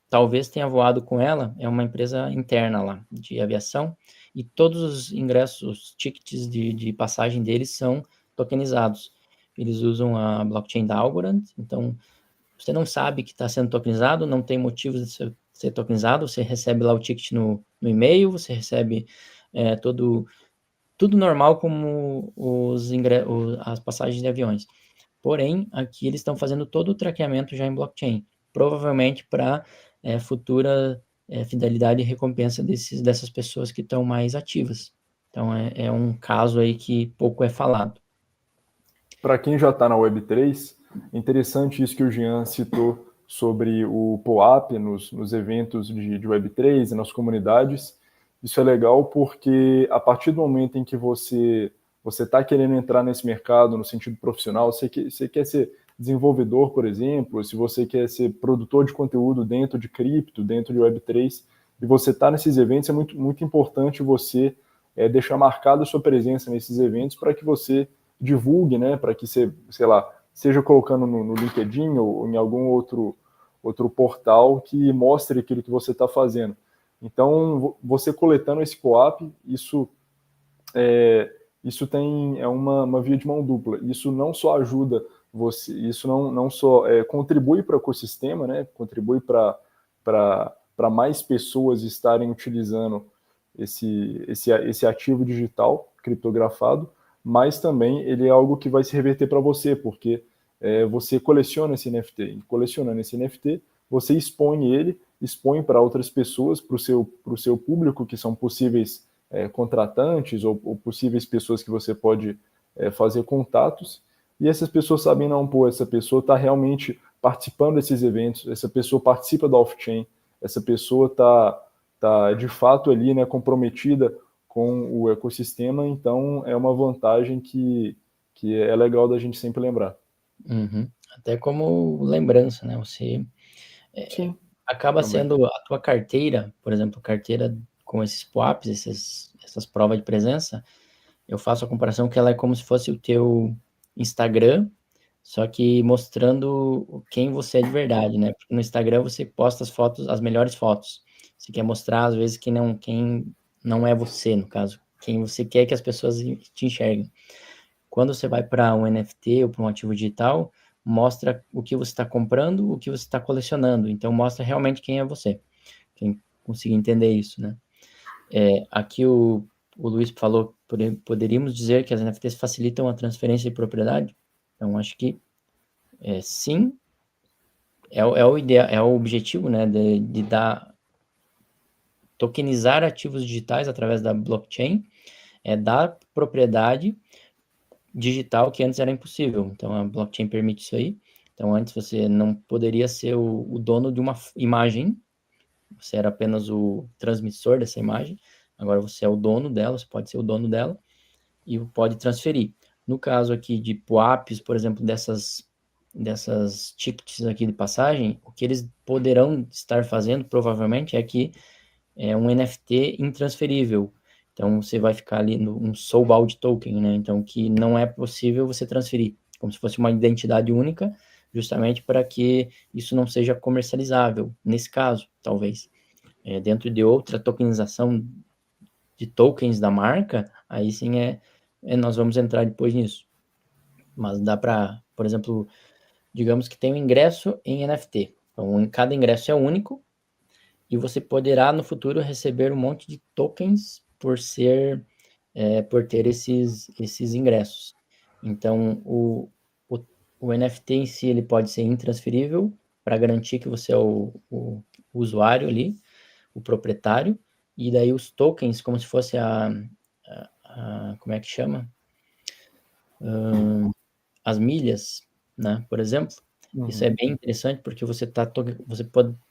talvez tenha voado com ela. É uma empresa interna lá, de aviação. E todos os ingressos, os tickets de passagem deles são tokenizados. Eles usam a blockchain da Algorand. Então, você não sabe que está sendo tokenizado, não tem motivos de ser tokenizado. Você recebe lá o ticket no e-mail, você recebe tudo normal como as passagens de aviões. Porém, aqui eles estão fazendo todo o traqueamento já em blockchain, provavelmente para futura fidelidade e recompensa dessas pessoas que estão mais ativas. Então, é um caso aí que pouco é falado. Para quem já está na Web3, é interessante isso que o Jean citou sobre o POAP nos eventos de Web3 e nas comunidades. Isso é legal porque a partir do momento em que você está querendo entrar nesse mercado no sentido profissional, você quer ser desenvolvedor, por exemplo, se você quer ser produtor de conteúdo dentro de cripto, dentro de Web3, e você está nesses eventos, é muito, muito importante você deixar marcada a sua presença nesses eventos para que você divulgue, né, para que você, sei lá, seja colocando no LinkedIn ou em algum outro portal que mostre aquilo que você está fazendo. Então, você coletando esse POAP, isso é uma via de mão dupla. Isso não só ajuda você, isso não só contribui para o ecossistema, né, contribui para mais pessoas estarem utilizando esse ativo digital criptografado, mas também ele é algo que vai se reverter para você, porque você coleciona esse NFT. E colecionando esse NFT, você expõe para outras pessoas, para o seu público, que são possíveis contratantes ou possíveis pessoas que você pode fazer contatos, e essas pessoas sabem, não, pô, essa pessoa está realmente participando desses eventos, essa pessoa participa da off-chain, essa pessoa está de fato ali, né, comprometida com o ecossistema, então é uma vantagem que é legal da gente sempre lembrar. Uhum. Até como lembrança, né? Você acaba também. sendo a tua carteira, por exemplo, carteira com esses POAPs, essas provas de presença, eu faço a comparação que ela é como se fosse o teu Instagram, só que mostrando quem você é de verdade, né? Porque no Instagram você posta as fotos, as melhores fotos. Você quer mostrar, às vezes, quem não é você, no caso. Quem você quer que as pessoas te enxerguem. Quando você vai para um NFT ou para um ativo digital, mostra o que você está comprando, o que você está colecionando. Então, mostra realmente quem é você. Quem conseguir entender isso, né? Aqui o Luiz falou, poderíamos dizer que as NFTs facilitam a transferência de propriedade? Então, acho que sim, o ideal, é o objetivo, né, de tokenizar ativos digitais através da blockchain, dar propriedade digital que antes era impossível. Então, a blockchain permite isso aí. Então, antes você não poderia ser o dono de uma imagem, você era apenas o transmissor dessa imagem, agora você é o dono dela, você pode ser o dono dela e pode transferir. No caso aqui de PWAPs, por exemplo, dessas tickets aqui de passagem, o que eles poderão estar fazendo, provavelmente, é que é um NFT intransferível. Então, você vai ficar ali um soulbound token, né? Então, que não é possível você transferir, como se fosse uma identidade única, justamente para que isso não seja comercializável, nesse caso, talvez. Dentro de outra tokenização de tokens da marca, aí sim nós vamos entrar depois nisso. Mas dá para, por exemplo, digamos que tem um ingresso em NFT. Então, cada ingresso é único e você poderá no futuro receber um monte de tokens por ter esses ingressos. Então, o NFT em si ele pode ser intransferível para garantir que você é o usuário ali, o proprietário, e daí os tokens, como se fosse como é que chama? As milhas, né? Por exemplo, isso é bem interessante porque você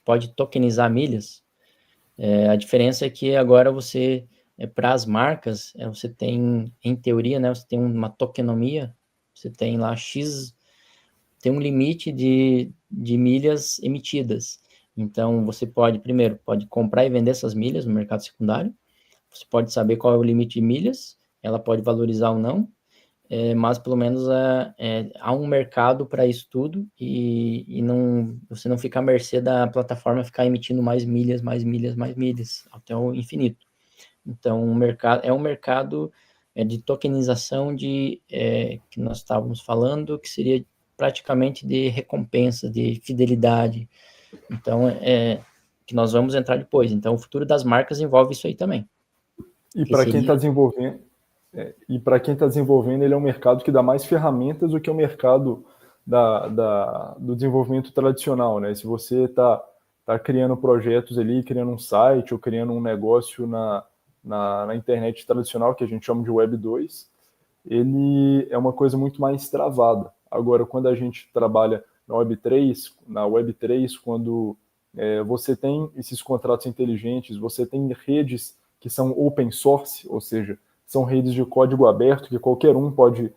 pode tokenizar milhas. A diferença é que agora você, para as marcas, você tem, em teoria, né? Você tem uma tokenomia, você tem lá X, tem um limite de milhas emitidas. Então, você primeiro, pode comprar e vender essas milhas no mercado secundário. Você pode saber qual é o limite de milhas, ela pode valorizar ou não, mas pelo menos há um mercado para isso tudo e você não fica à mercê da plataforma ficar emitindo mais milhas, mais milhas, mais milhas, até o infinito. Então, é um mercado de tokenização que nós estávamos falando, que seria praticamente de recompensa, de fidelidade. Então, que nós vamos entrar depois. Então, o futuro das marcas envolve isso aí também. E para quem está desenvolvendo, ele é um mercado que dá mais ferramentas do que o mercado do desenvolvimento tradicional, né? Se você está criando projetos ali, criando um site ou criando um negócio na internet tradicional, que a gente chama de Web 2, ele é uma coisa muito mais travada. Agora, quando a gente trabalha na Web 3, quando você tem esses contratos inteligentes, você tem redes que são open source, ou seja, são redes de código aberto que qualquer um pode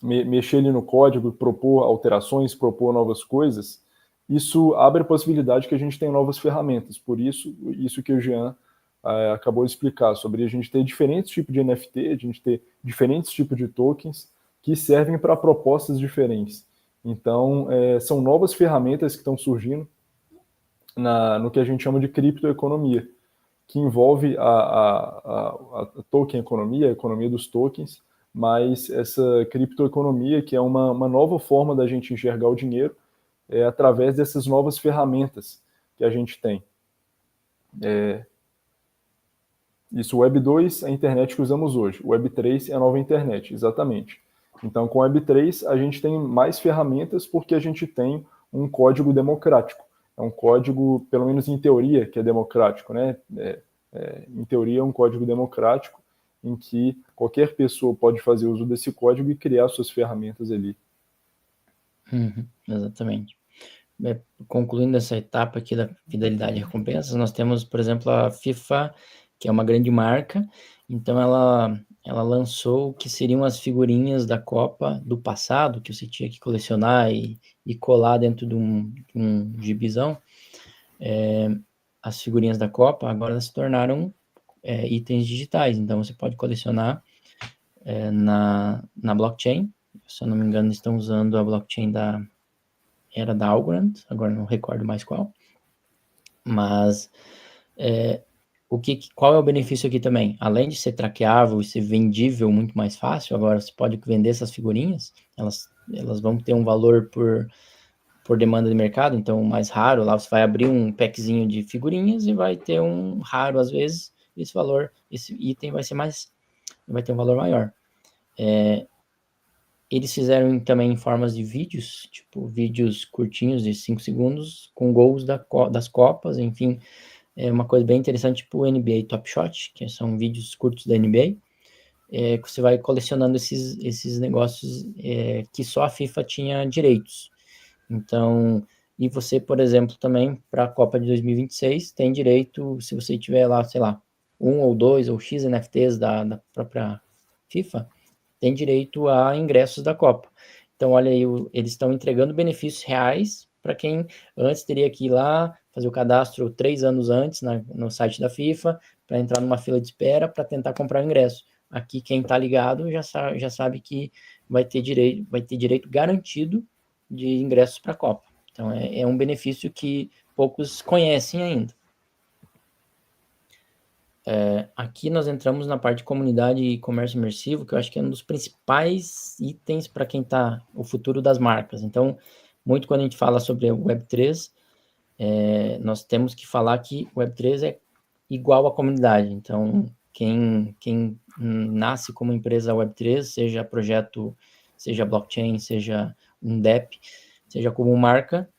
mexer ali no código, propor alterações, propor novas coisas. Isso abre a possibilidade que a gente tenha novas ferramentas. Por isso que o Jean acabou de explicar, sobre a gente ter diferentes tipos de NFT, a gente ter diferentes tipos de tokens que servem para propostas diferentes. Então, são novas ferramentas que estão surgindo no que a gente chama de criptoeconomia, que envolve a token economia, a economia dos tokens, mas essa criptoeconomia, que é uma nova forma da gente enxergar o dinheiro, através dessas novas ferramentas que a gente tem. Isso, Web 2 é a internet que usamos hoje. Web 3 é a nova internet, exatamente. Então, com Web 3, a gente tem mais ferramentas porque a gente tem um código democrático. É um código, pelo menos em teoria, que é democrático, né? Em teoria, é um código democrático em que qualquer pessoa pode fazer uso desse código e criar suas ferramentas ali. Exatamente. Concluindo essa etapa aqui da fidelidade e recompensas, nós temos, por exemplo, a FIFA, que é uma grande marca, então ela lançou o que seriam as figurinhas da Copa do passado, que você tinha que colecionar e colar dentro de um gibizão. As figurinhas da Copa agora se tornaram itens digitais, então você pode colecionar na blockchain. Se eu não me engano, estão usando a blockchain era da Algorand, agora não recordo mais qual. Mas qual é o benefício aqui também? Além de ser traqueável e ser vendível muito mais fácil, agora você pode vender essas figurinhas, elas vão ter um valor por demanda de mercado, então mais raro, lá você vai abrir um packzinho de figurinhas e vai ter um raro às vezes, esse item vai ter um valor maior. Eles fizeram também em formas de vídeos, tipo vídeos curtinhos de 5 segundos, com gols das Copas, enfim, é uma coisa bem interessante, tipo o NBA Top Shot, que são vídeos curtos da NBA, você vai colecionando esses negócios que só a FIFA tinha direitos. Então, e você, por exemplo, também, para a Copa de 2026, tem direito, se você tiver lá, sei lá, 1 ou 2 ou X NFTs da própria FIFA, tem direito a ingressos da Copa. Então, olha aí, eles estão entregando benefícios reais para quem antes teria que ir lá, fazer o cadastro 3 anos antes no site da FIFA, para entrar numa fila de espera para tentar comprar o ingresso. Aqui, quem está ligado já sabe que vai ter direito garantido de ingressos para a Copa. Então, é um benefício que poucos conhecem ainda. Aqui nós entramos na parte de comunidade e comércio imersivo, que eu acho que é um dos principais itens para quem está o futuro das marcas. Então, muito quando a gente fala sobre o Web3, nós temos que falar que o Web3 é igual à comunidade. Então, quem nasce como empresa Web3, seja projeto, seja blockchain, seja um DEP, seja como marca,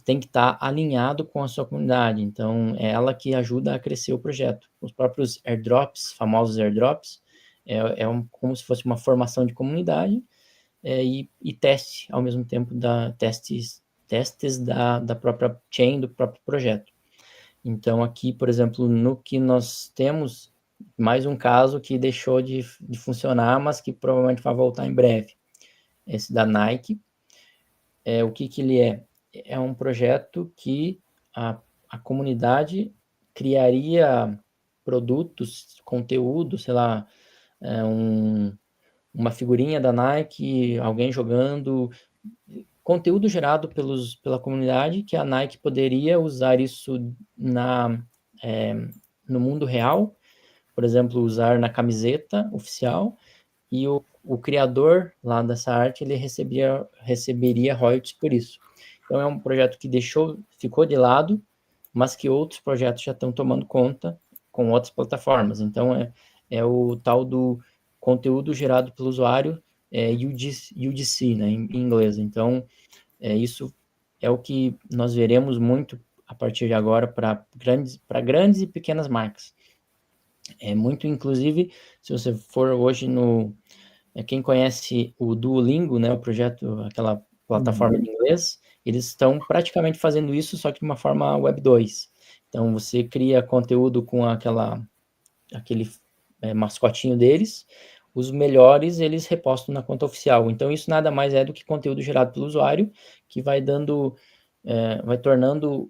tem que estar alinhado com a sua comunidade. Então, é ela que ajuda a crescer o projeto. Os próprios airdrops, famosos airdrops, como se fosse uma formação de comunidade e teste, ao mesmo tempo, testes da própria chain, do próprio projeto. Então, aqui, por exemplo, no que nós temos, mais um caso que deixou de funcionar, mas que provavelmente vai voltar em breve. Esse da Nike. O que ele é? É um projeto que a comunidade criaria produtos, conteúdo, sei lá, uma figurinha da Nike, alguém jogando, conteúdo gerado pela comunidade, que a Nike poderia usar isso no mundo real, por exemplo, usar na camiseta oficial, e o criador lá dessa arte, ele receberia royalties por isso. Então, é um projeto que ficou de lado, mas que outros projetos já estão tomando conta com outras plataformas. Então, é o tal do conteúdo gerado pelo usuário, UGC, né, em inglês. Então, isso é o que nós veremos muito a partir de agora para grandes e pequenas marcas. Muito, inclusive, se você for hoje quem conhece o Duolingo, né, o projeto, aquela plataforma de inglês, eles estão praticamente fazendo isso, só que de uma forma Web 2. Então, você cria conteúdo com aquele mascotinho deles, os melhores eles repostam na conta oficial. Então, isso nada mais é do que conteúdo gerado pelo usuário, que vai tornando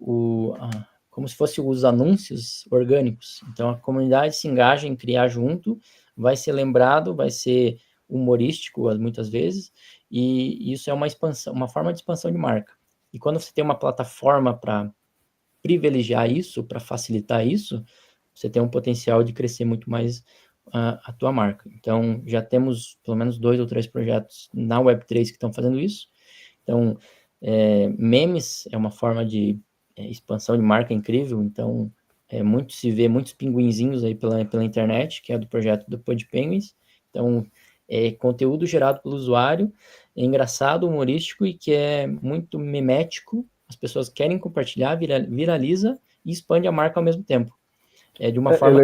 como se fossem os anúncios orgânicos. Então, a comunidade se engaja em criar junto, vai ser lembrado, vai ser humorístico muitas vezes, e isso é uma forma de expansão de marca. E quando você tem uma plataforma para privilegiar isso, para facilitar isso, você tem um potencial de crescer muito mais a tua marca. Então, já temos pelo menos 2 ou 3 projetos na Web3 que estão fazendo isso. Então, memes é uma forma de expansão de marca incrível. Então, se vê muitos pinguinzinhos aí pela internet, que é do projeto do Pod Penguins. Então, conteúdo gerado pelo usuário, é engraçado, humorístico e que é muito memético. As pessoas querem compartilhar, viraliza e expande a marca ao mesmo tempo. De uma forma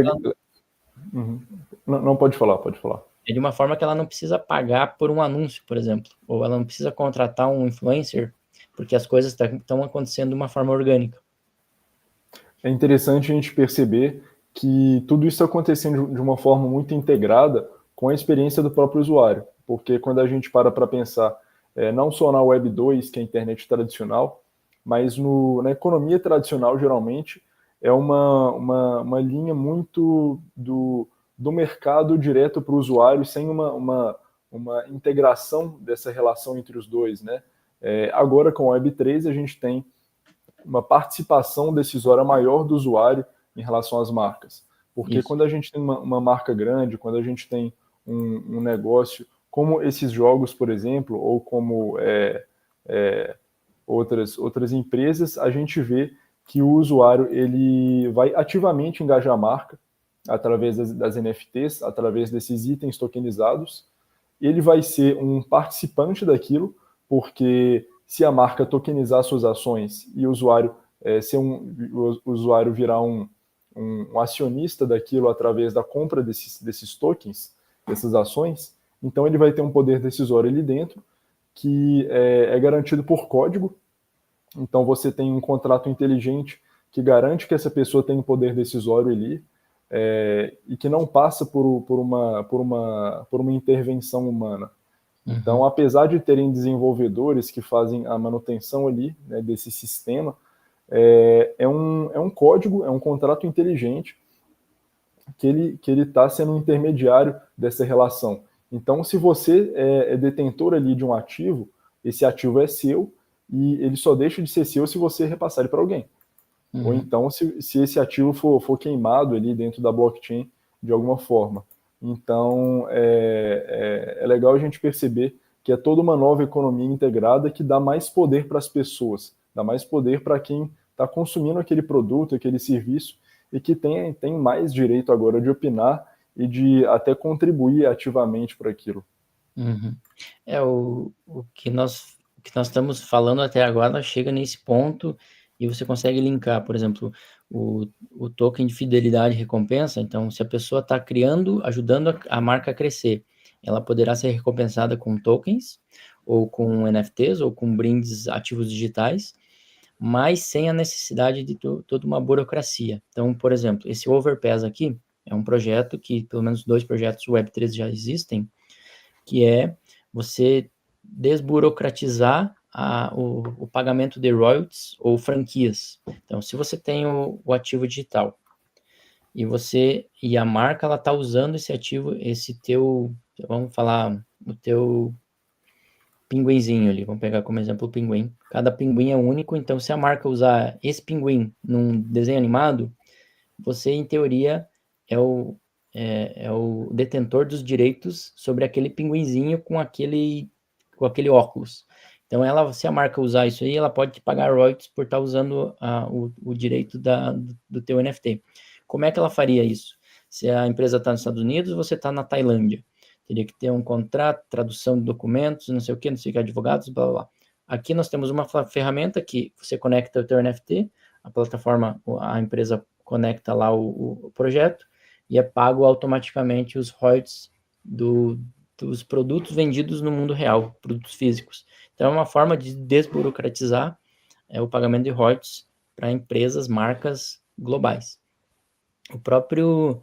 Uhum. Não, pode falar. de uma forma que ela não precisa pagar por um anúncio, por exemplo, ou ela não precisa contratar um influencer, porque as coisas estão acontecendo de uma forma orgânica. É interessante a gente perceber que tudo isso está acontecendo de uma forma muito integrada com a experiência do próprio usuário, porque quando a gente para pensar não só na Web 2, que é a internet tradicional, mas na economia tradicional, geralmente, é uma linha muito do mercado direto para o usuário, sem uma integração dessa relação entre os dois, né? Agora, com a Web3, a gente tem uma participação decisória maior do usuário em relação às marcas. Porque quando a gente tem uma marca grande, quando a gente tem um negócio, como esses jogos, por exemplo, ou como outras empresas, a gente vê que o usuário ele vai ativamente engajar a marca através das NFTs, através desses itens tokenizados. Ele vai ser um participante daquilo, porque se a marca tokenizar suas ações e o usuário o usuário virar um acionista daquilo através da compra desses tokens, dessas ações, então ele vai ter um poder decisório ali dentro, que é garantido por código. Então você tem um contrato inteligente que garante que essa pessoa tem um poder decisório ali, e que não passa por uma intervenção humana. Então, apesar de terem desenvolvedores que fazem a manutenção ali, né, desse sistema, é um código, é um contrato inteligente que ele está sendo um intermediário dessa relação. Então, se você é detentor ali de um ativo, esse ativo é seu e ele só deixa de ser seu se você repassar ele para alguém. Ou então, se esse ativo for queimado ali dentro da blockchain de alguma forma. Então, é legal a gente perceber que é toda uma nova economia integrada que dá mais poder para as pessoas, dá mais poder para quem está consumindo aquele produto, aquele serviço, e que tem mais direito agora de opinar e de até contribuir ativamente para aquilo. O que nós estamos falando até agora chega nesse ponto e você consegue linkar, por exemplo, o token de fidelidade e recompensa. Então, se a pessoa está criando, ajudando a marca a crescer, ela poderá ser recompensada com tokens, ou com NFTs, ou com brindes ativos digitais, mas sem a necessidade de toda uma burocracia. Então, por exemplo, esse Overpass aqui é um projeto que, pelo menos 2 projetos Web3 já existem, que é você desburocratizar o pagamento de royalties ou franquias. Então, se você tem o ativo digital e a marca ela está usando esse ativo, esse teu, vamos falar, o teu pinguinzinho ali, vamos pegar como exemplo o pinguim. Cada pinguim é único, então se a marca usar esse pinguim num desenho animado, você, em teoria, é o detentor dos direitos sobre aquele pinguinzinho com aquele óculos. Então, se a marca usar isso aí, ela pode te pagar royalties por estar usando o direito do teu NFT. Como é que ela faria isso? Se a empresa está nos Estados Unidos, você está na Tailândia. Teria que ter um contrato, tradução de documentos, não sei o que, advogados, blá, blá, blá. Aqui nós temos uma ferramenta que você conecta o teu NFT, a plataforma, a empresa conecta lá o projeto e é pago automaticamente os royalties dos produtos vendidos no mundo real, produtos físicos. Então, é uma forma de desburocratizar o pagamento de royalties para empresas, marcas globais. O próprio,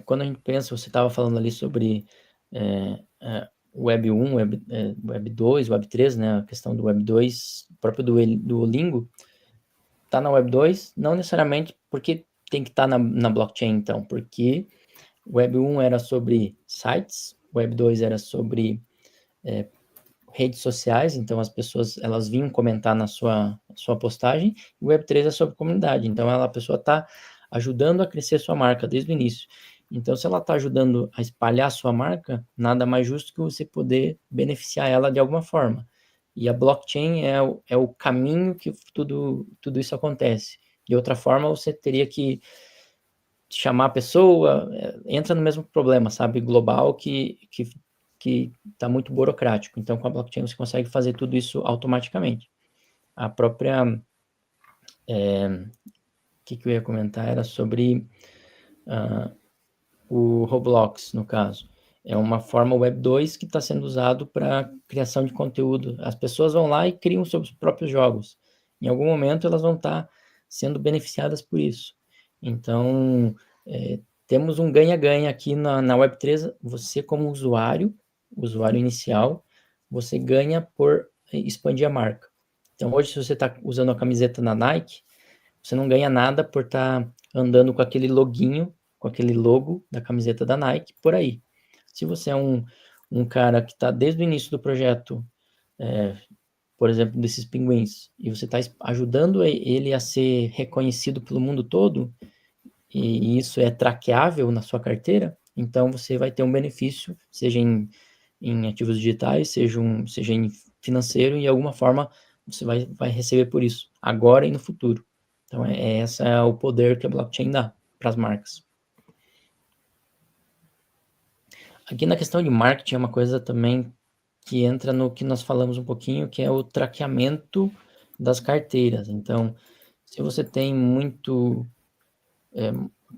quando a gente pensa, você estava falando ali sobre Web 1, Web 2, Web 3, né, a questão do Web 2, próprio do Lingo, está na Web 2, não necessariamente porque tem que estar na blockchain, então, porque Web 1 era sobre sites, Web 2 era sobre redes sociais, então as pessoas elas vinham comentar na sua postagem, e o Web 3 é sobre comunidade, então a pessoa está ajudando a crescer a sua marca desde o início. Então, se ela está ajudando a espalhar a sua marca, nada mais justo que você poder beneficiar ela de alguma forma. E a blockchain é o caminho que tudo isso acontece. De outra forma, você teria que chamar a pessoa, entra no mesmo problema, sabe, global, que está muito burocrático. Então, com a blockchain você consegue fazer tudo isso automaticamente. A própria... que eu ia comentar era sobre o Roblox, no caso. É uma forma Web 2 que está sendo usado para criação de conteúdo. As pessoas vão lá e criam seus próprios jogos. Em algum momento elas vão estar sendo beneficiadas por isso. Então, temos um ganha-ganha aqui na Web 3. Você, como usuário inicial, você ganha por expandir a marca. Então, hoje, se você está usando a camiseta na Nike, você não ganha nada por estar andando com aquele loginho, com aquele logo da camiseta da Nike por aí. Se você é um cara que está desde o início do projeto, por exemplo, desses pinguins, e você está ajudando ele a ser reconhecido pelo mundo todo, e isso é traqueável na sua carteira, então você vai ter um benefício, seja em ativos digitais, seja em financeiro, e de alguma forma você vai receber por isso, agora e no futuro. Então, esse é o poder que a blockchain dá para as marcas. Aqui na questão de marketing é uma coisa também que entra no que nós falamos um pouquinho, que é o traqueamento das carteiras. Então, se você tem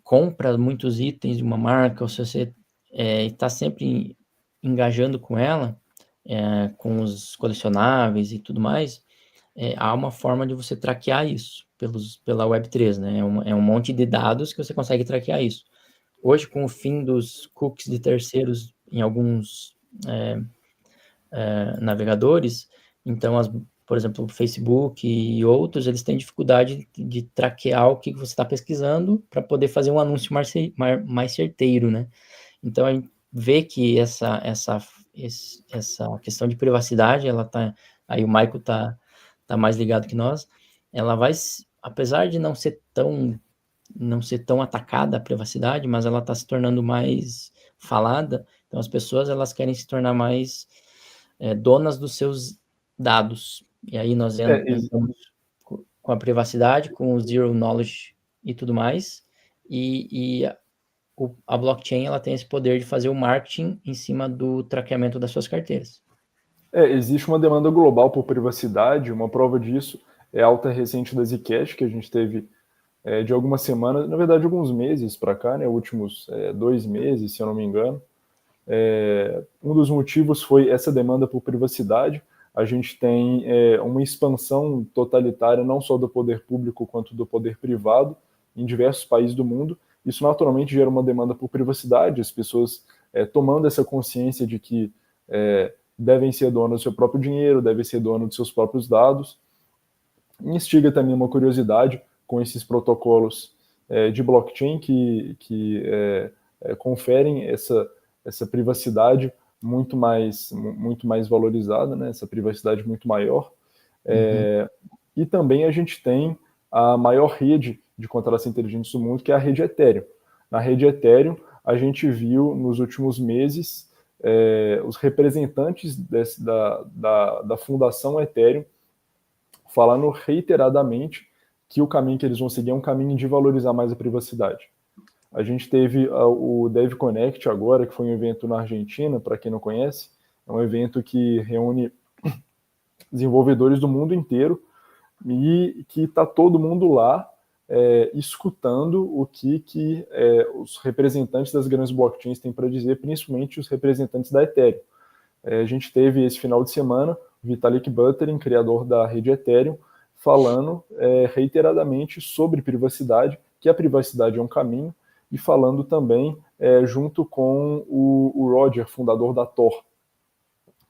compra muitos itens de uma marca, ou se você está sempre engajando com ela, com os colecionáveis e tudo mais, há uma forma de você traquear isso pela Web3, né? É um monte de dados que você consegue traquear isso. Hoje, com o fim dos cookies de terceiros em alguns navegadores, então, por exemplo, o Facebook e outros, eles têm dificuldade de traquear o que você está pesquisando para poder fazer um anúncio mais certeiro, né? Então, a gente vê que essa questão de privacidade, ela tá, aí o Michael tá mais ligado que nós, ela vai, apesar de não ser tão atacada a privacidade, mas ela está se tornando mais falada, então as pessoas elas querem se tornar mais donas dos seus dados, e aí nós entramos com a privacidade, com o zero knowledge e tudo mais, e a blockchain ela tem esse poder de fazer o marketing em cima do traqueamento das suas carteiras. Existe uma demanda global por privacidade, uma prova disso é a alta recente da Zcash, que a gente teve de algumas semanas, na verdade alguns meses para cá, né, últimos 2 meses, se eu não me engano. Um dos motivos foi essa demanda por privacidade. A gente tem uma expansão totalitária não só do poder público quanto do poder privado em diversos países do mundo. Isso naturalmente gera uma demanda por privacidade, as pessoas tomando essa consciência de que devem ser donas do seu próprio dinheiro, devem ser donas dos seus próprios dados. Instiga também uma curiosidade com esses protocolos de blockchain que conferem essa privacidade muito mais valorizada, né? Essa privacidade muito maior. E também a gente tem a maior rede de contratos inteligentes do mundo, que é a rede Ethereum. Na rede Ethereum, a gente viu nos últimos meses os representantes da fundação Ethereum falando reiteradamente que o caminho que eles vão seguir é um caminho de valorizar mais a privacidade. A gente teve o DevConnect agora, que foi um evento na Argentina, para quem não conhece, é um evento que reúne desenvolvedores do mundo inteiro e que está todo mundo lá escutando o que os representantes das grandes blockchains têm para dizer, principalmente os representantes da Ethereum. A gente teve esse final de semana o Vitalik Buterin, criador da rede Ethereum, falando reiteradamente sobre privacidade, que a privacidade é um caminho, e falando também junto com o Roger, fundador da Tor,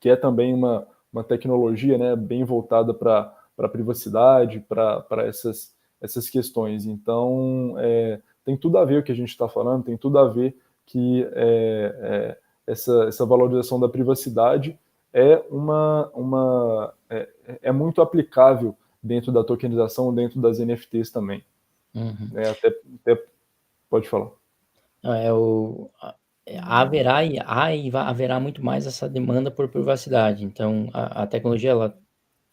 que é também uma tecnologia, né, bem voltada para a privacidade, para essas questões. Então, tem tudo a ver o que a gente está falando, tem tudo a ver que essa valorização da privacidade é muito aplicável dentro da tokenização, dentro das NFTs também. Até pode falar. Haverá muito mais essa demanda por privacidade. Então, a tecnologia ela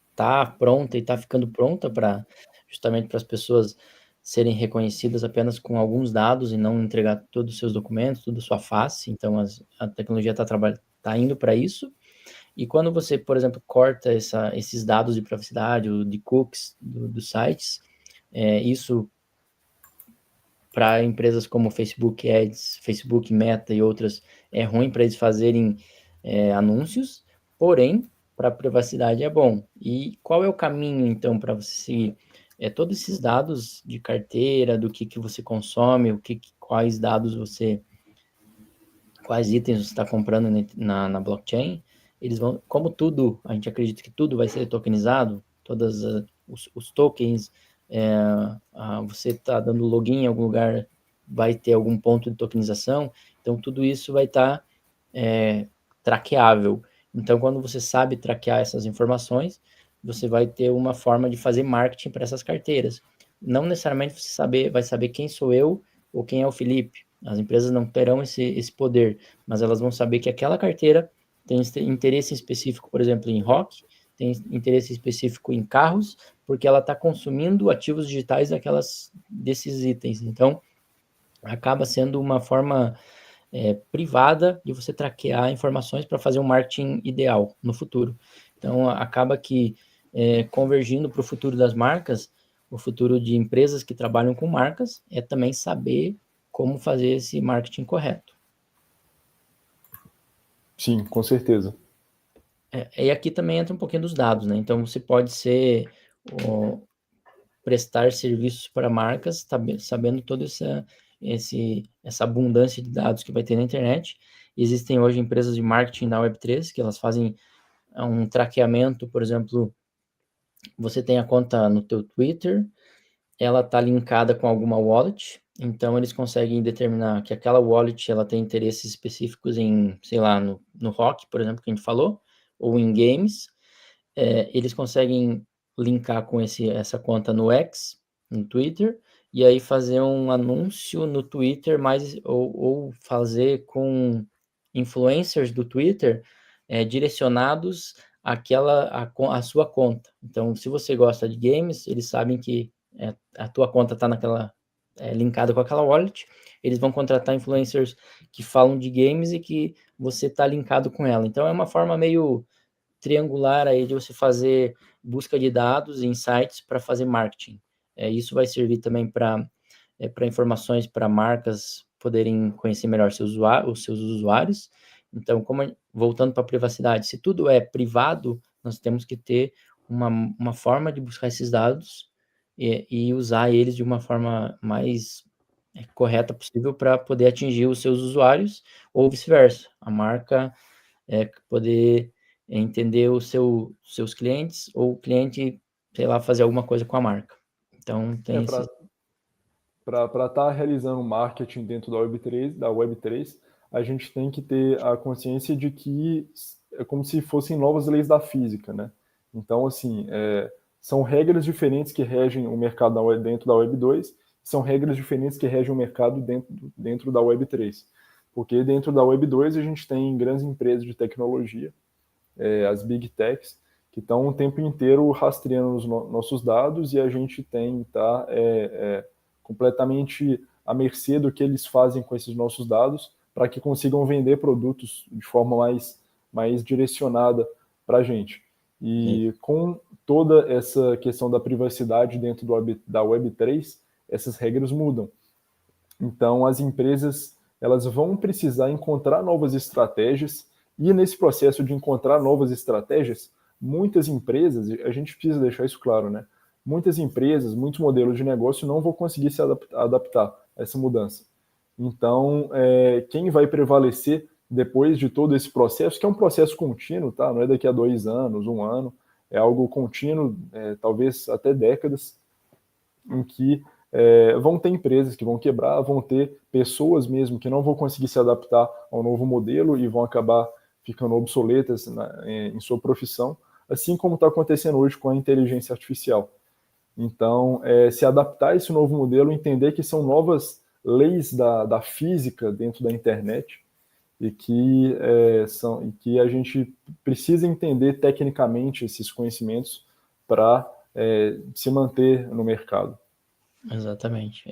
está pronta e está ficando pronta justamente para as pessoas serem reconhecidas apenas com alguns dados e não entregar todos os seus documentos, toda a sua face. Então, a tecnologia está indo para isso. E quando você, por exemplo, corta esses dados de privacidade, ou de cookies dos sites, isso para empresas como Facebook Ads, Facebook Meta e outras, é ruim para eles fazerem anúncios, porém, para a privacidade é bom. E qual é o caminho, então, para você seguir? Todos esses dados de carteira, do que você consome, quais itens você está comprando na blockchain, eles vão, como tudo, a gente acredita que tudo vai ser tokenizado, todos os tokens, você está dando login em algum lugar, vai ter algum ponto de tokenização, então tudo isso vai estar traqueável. Então, quando você sabe traquear essas informações, você vai ter uma forma de fazer marketing para essas carteiras. Não necessariamente você vai saber quem sou eu ou quem é o Felipe. As empresas não terão esse poder, mas elas vão saber que aquela carteira tem interesse específico, por exemplo, em rock, tem interesse específico em carros, porque ela está consumindo ativos digitais desses itens. Então, acaba sendo uma forma privada de você traquear informações para fazer um marketing ideal no futuro. Então, acaba que convergindo para o futuro das marcas, o futuro de empresas que trabalham com marcas, é também saber como fazer esse marketing correto. Sim, com certeza. E aqui também entra um pouquinho dos dados, né? Então, você pode ser prestar serviços para marcas, sabendo toda essa abundância de dados que vai ter na internet. Existem hoje empresas de marketing na Web3 que elas fazem um traqueamento, por exemplo, você tem a conta no teu Twitter, ela está linkada com alguma wallet, então eles conseguem determinar que aquela wallet ela tem interesses específicos em, sei lá, no rock, por exemplo, que a gente falou, ou em games. Eles conseguem linkar com essa conta no X, no Twitter, e aí fazer um anúncio no Twitter, ou fazer com influencers do Twitter direcionados à sua conta. Então, se você gosta de games, eles sabem que a tua conta está linkada com aquela wallet, eles vão contratar influencers que falam de games e que você está linkado com ela. Então, é uma forma meio triangular aí de você fazer busca de dados e insights para fazer marketing. Isso vai servir também para informações para marcas poderem conhecer melhor os seus usuários. Então, voltando para a privacidade, se tudo é privado, nós temos que ter uma forma de buscar esses dados e usar eles de uma forma mais correta possível para poder atingir os seus usuários ou vice-versa. A marca poder entender seus clientes ou o cliente, sei lá, fazer alguma coisa com a marca. Então, tem esse... Para estar realizando marketing dentro da Web3, a gente tem que ter a consciência de que é como se fossem novas leis da física, né? Então, assim, são regras diferentes que regem o mercado dentro da Web2, são regras diferentes que regem o mercado dentro da Web3. Porque dentro da Web2 a gente tem grandes empresas de tecnologia, as Big Techs, que estão o tempo inteiro rastreando os nossos dados e a gente tem que estar completamente à mercê do que eles fazem com esses nossos dados para que consigam vender produtos de forma mais direcionada para a gente. E com toda essa questão da privacidade dentro da Web3, essas regras mudam. Então, as empresas elas vão precisar encontrar novas estratégias e nesse processo de encontrar novas estratégias, muitas empresas, a gente precisa deixar isso claro, né? Muitas empresas, muitos modelos de negócio não vão conseguir se adaptar a essa mudança. Então, quem vai prevalecer depois de todo esse processo, que é um processo contínuo, tá? Não é daqui a 2 anos, 1 ano, é algo contínuo, talvez até décadas, em que vão ter empresas que vão quebrar, vão ter pessoas mesmo que não vão conseguir se adaptar ao novo modelo e vão acabar ficando obsoletas em sua profissão, assim como está acontecendo hoje com a inteligência artificial. Então, se adaptar a esse novo modelo, entender que são novas leis da física dentro da internet e que a gente precisa entender tecnicamente esses conhecimentos para se manter no mercado. Exatamente.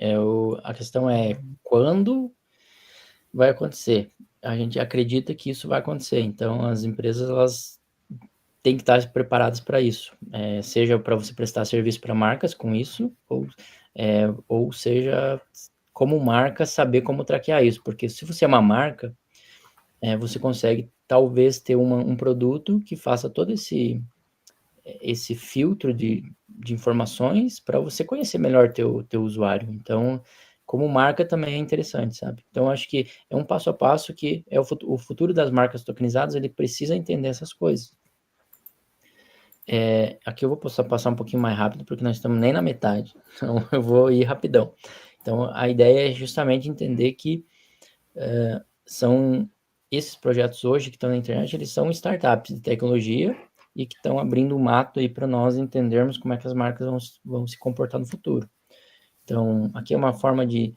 A questão é quando vai acontecer. A gente acredita que isso vai acontecer, então as empresas elas têm que estar preparadas para isso, seja para você prestar serviço para marcas com isso, ou seja, como marca, saber como traquear isso, porque se você é uma marca, você consegue talvez ter um produto que faça todo esse filtro de informações para você conhecer melhor teu usuário. Então, como marca também é interessante, sabe? Então, acho que é um passo a passo que o futuro das marcas tokenizadas, ele precisa entender essas coisas. Aqui eu vou passar um pouquinho mais rápido, porque nós estamos nem na metade, então eu vou ir rapidão. Então, a ideia é justamente entender que são esses projetos hoje que estão na internet, eles são startups de tecnologia e que estão abrindo o mato aí para nós entendermos como é que as marcas vão se comportar no futuro. Então, aqui é uma forma de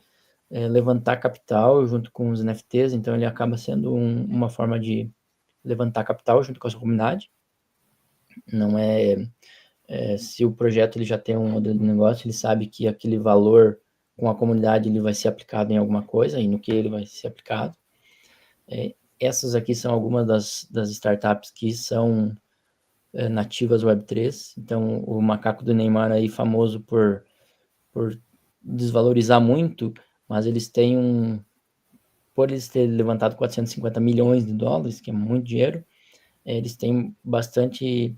levantar capital junto com os NFTs, então ele acaba sendo uma forma de levantar capital junto com a sua comunidade. Não se o projeto ele já tem um modelo de negócio, ele sabe que aquele valor com a comunidade ele vai ser aplicado em alguma coisa e no que ele vai ser aplicado. Essas aqui são algumas das startups que são nativas Web3. Então, o macaco do Neymar aí, famoso por desvalorizar muito, mas eles têm por eles terem levantado 450 milhões de dólares, que é muito dinheiro, eles têm bastante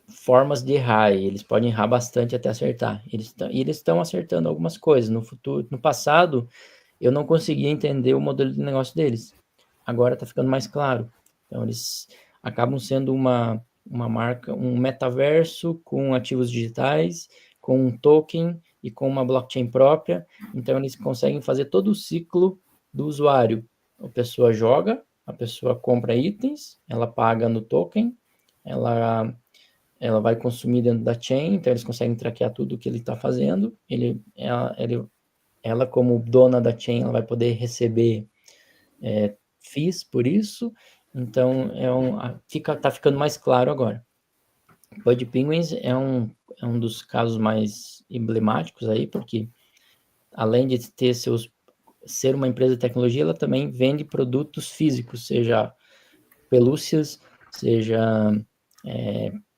formas de errar, e eles podem errar bastante até acertar. Eles estão acertando algumas coisas. No futuro, no passado, eu não conseguia entender o modelo de negócio deles. Agora está ficando mais claro. Então, eles acabam sendo uma marca, um metaverso com ativos digitais, com um token e com uma blockchain própria. Então, eles conseguem fazer todo o ciclo do usuário. A pessoa joga, a pessoa compra itens, ela paga no token, ela vai consumir dentro da chain, então eles conseguem traquear tudo o que ele está fazendo. Ela, como dona da chain, ela vai poder receber fees por isso. Então, tá ficando mais claro agora. Bud Penguins é um dos casos mais emblemáticos aí, porque além de ser uma empresa de tecnologia, ela também vende produtos físicos, seja pelúcias, seja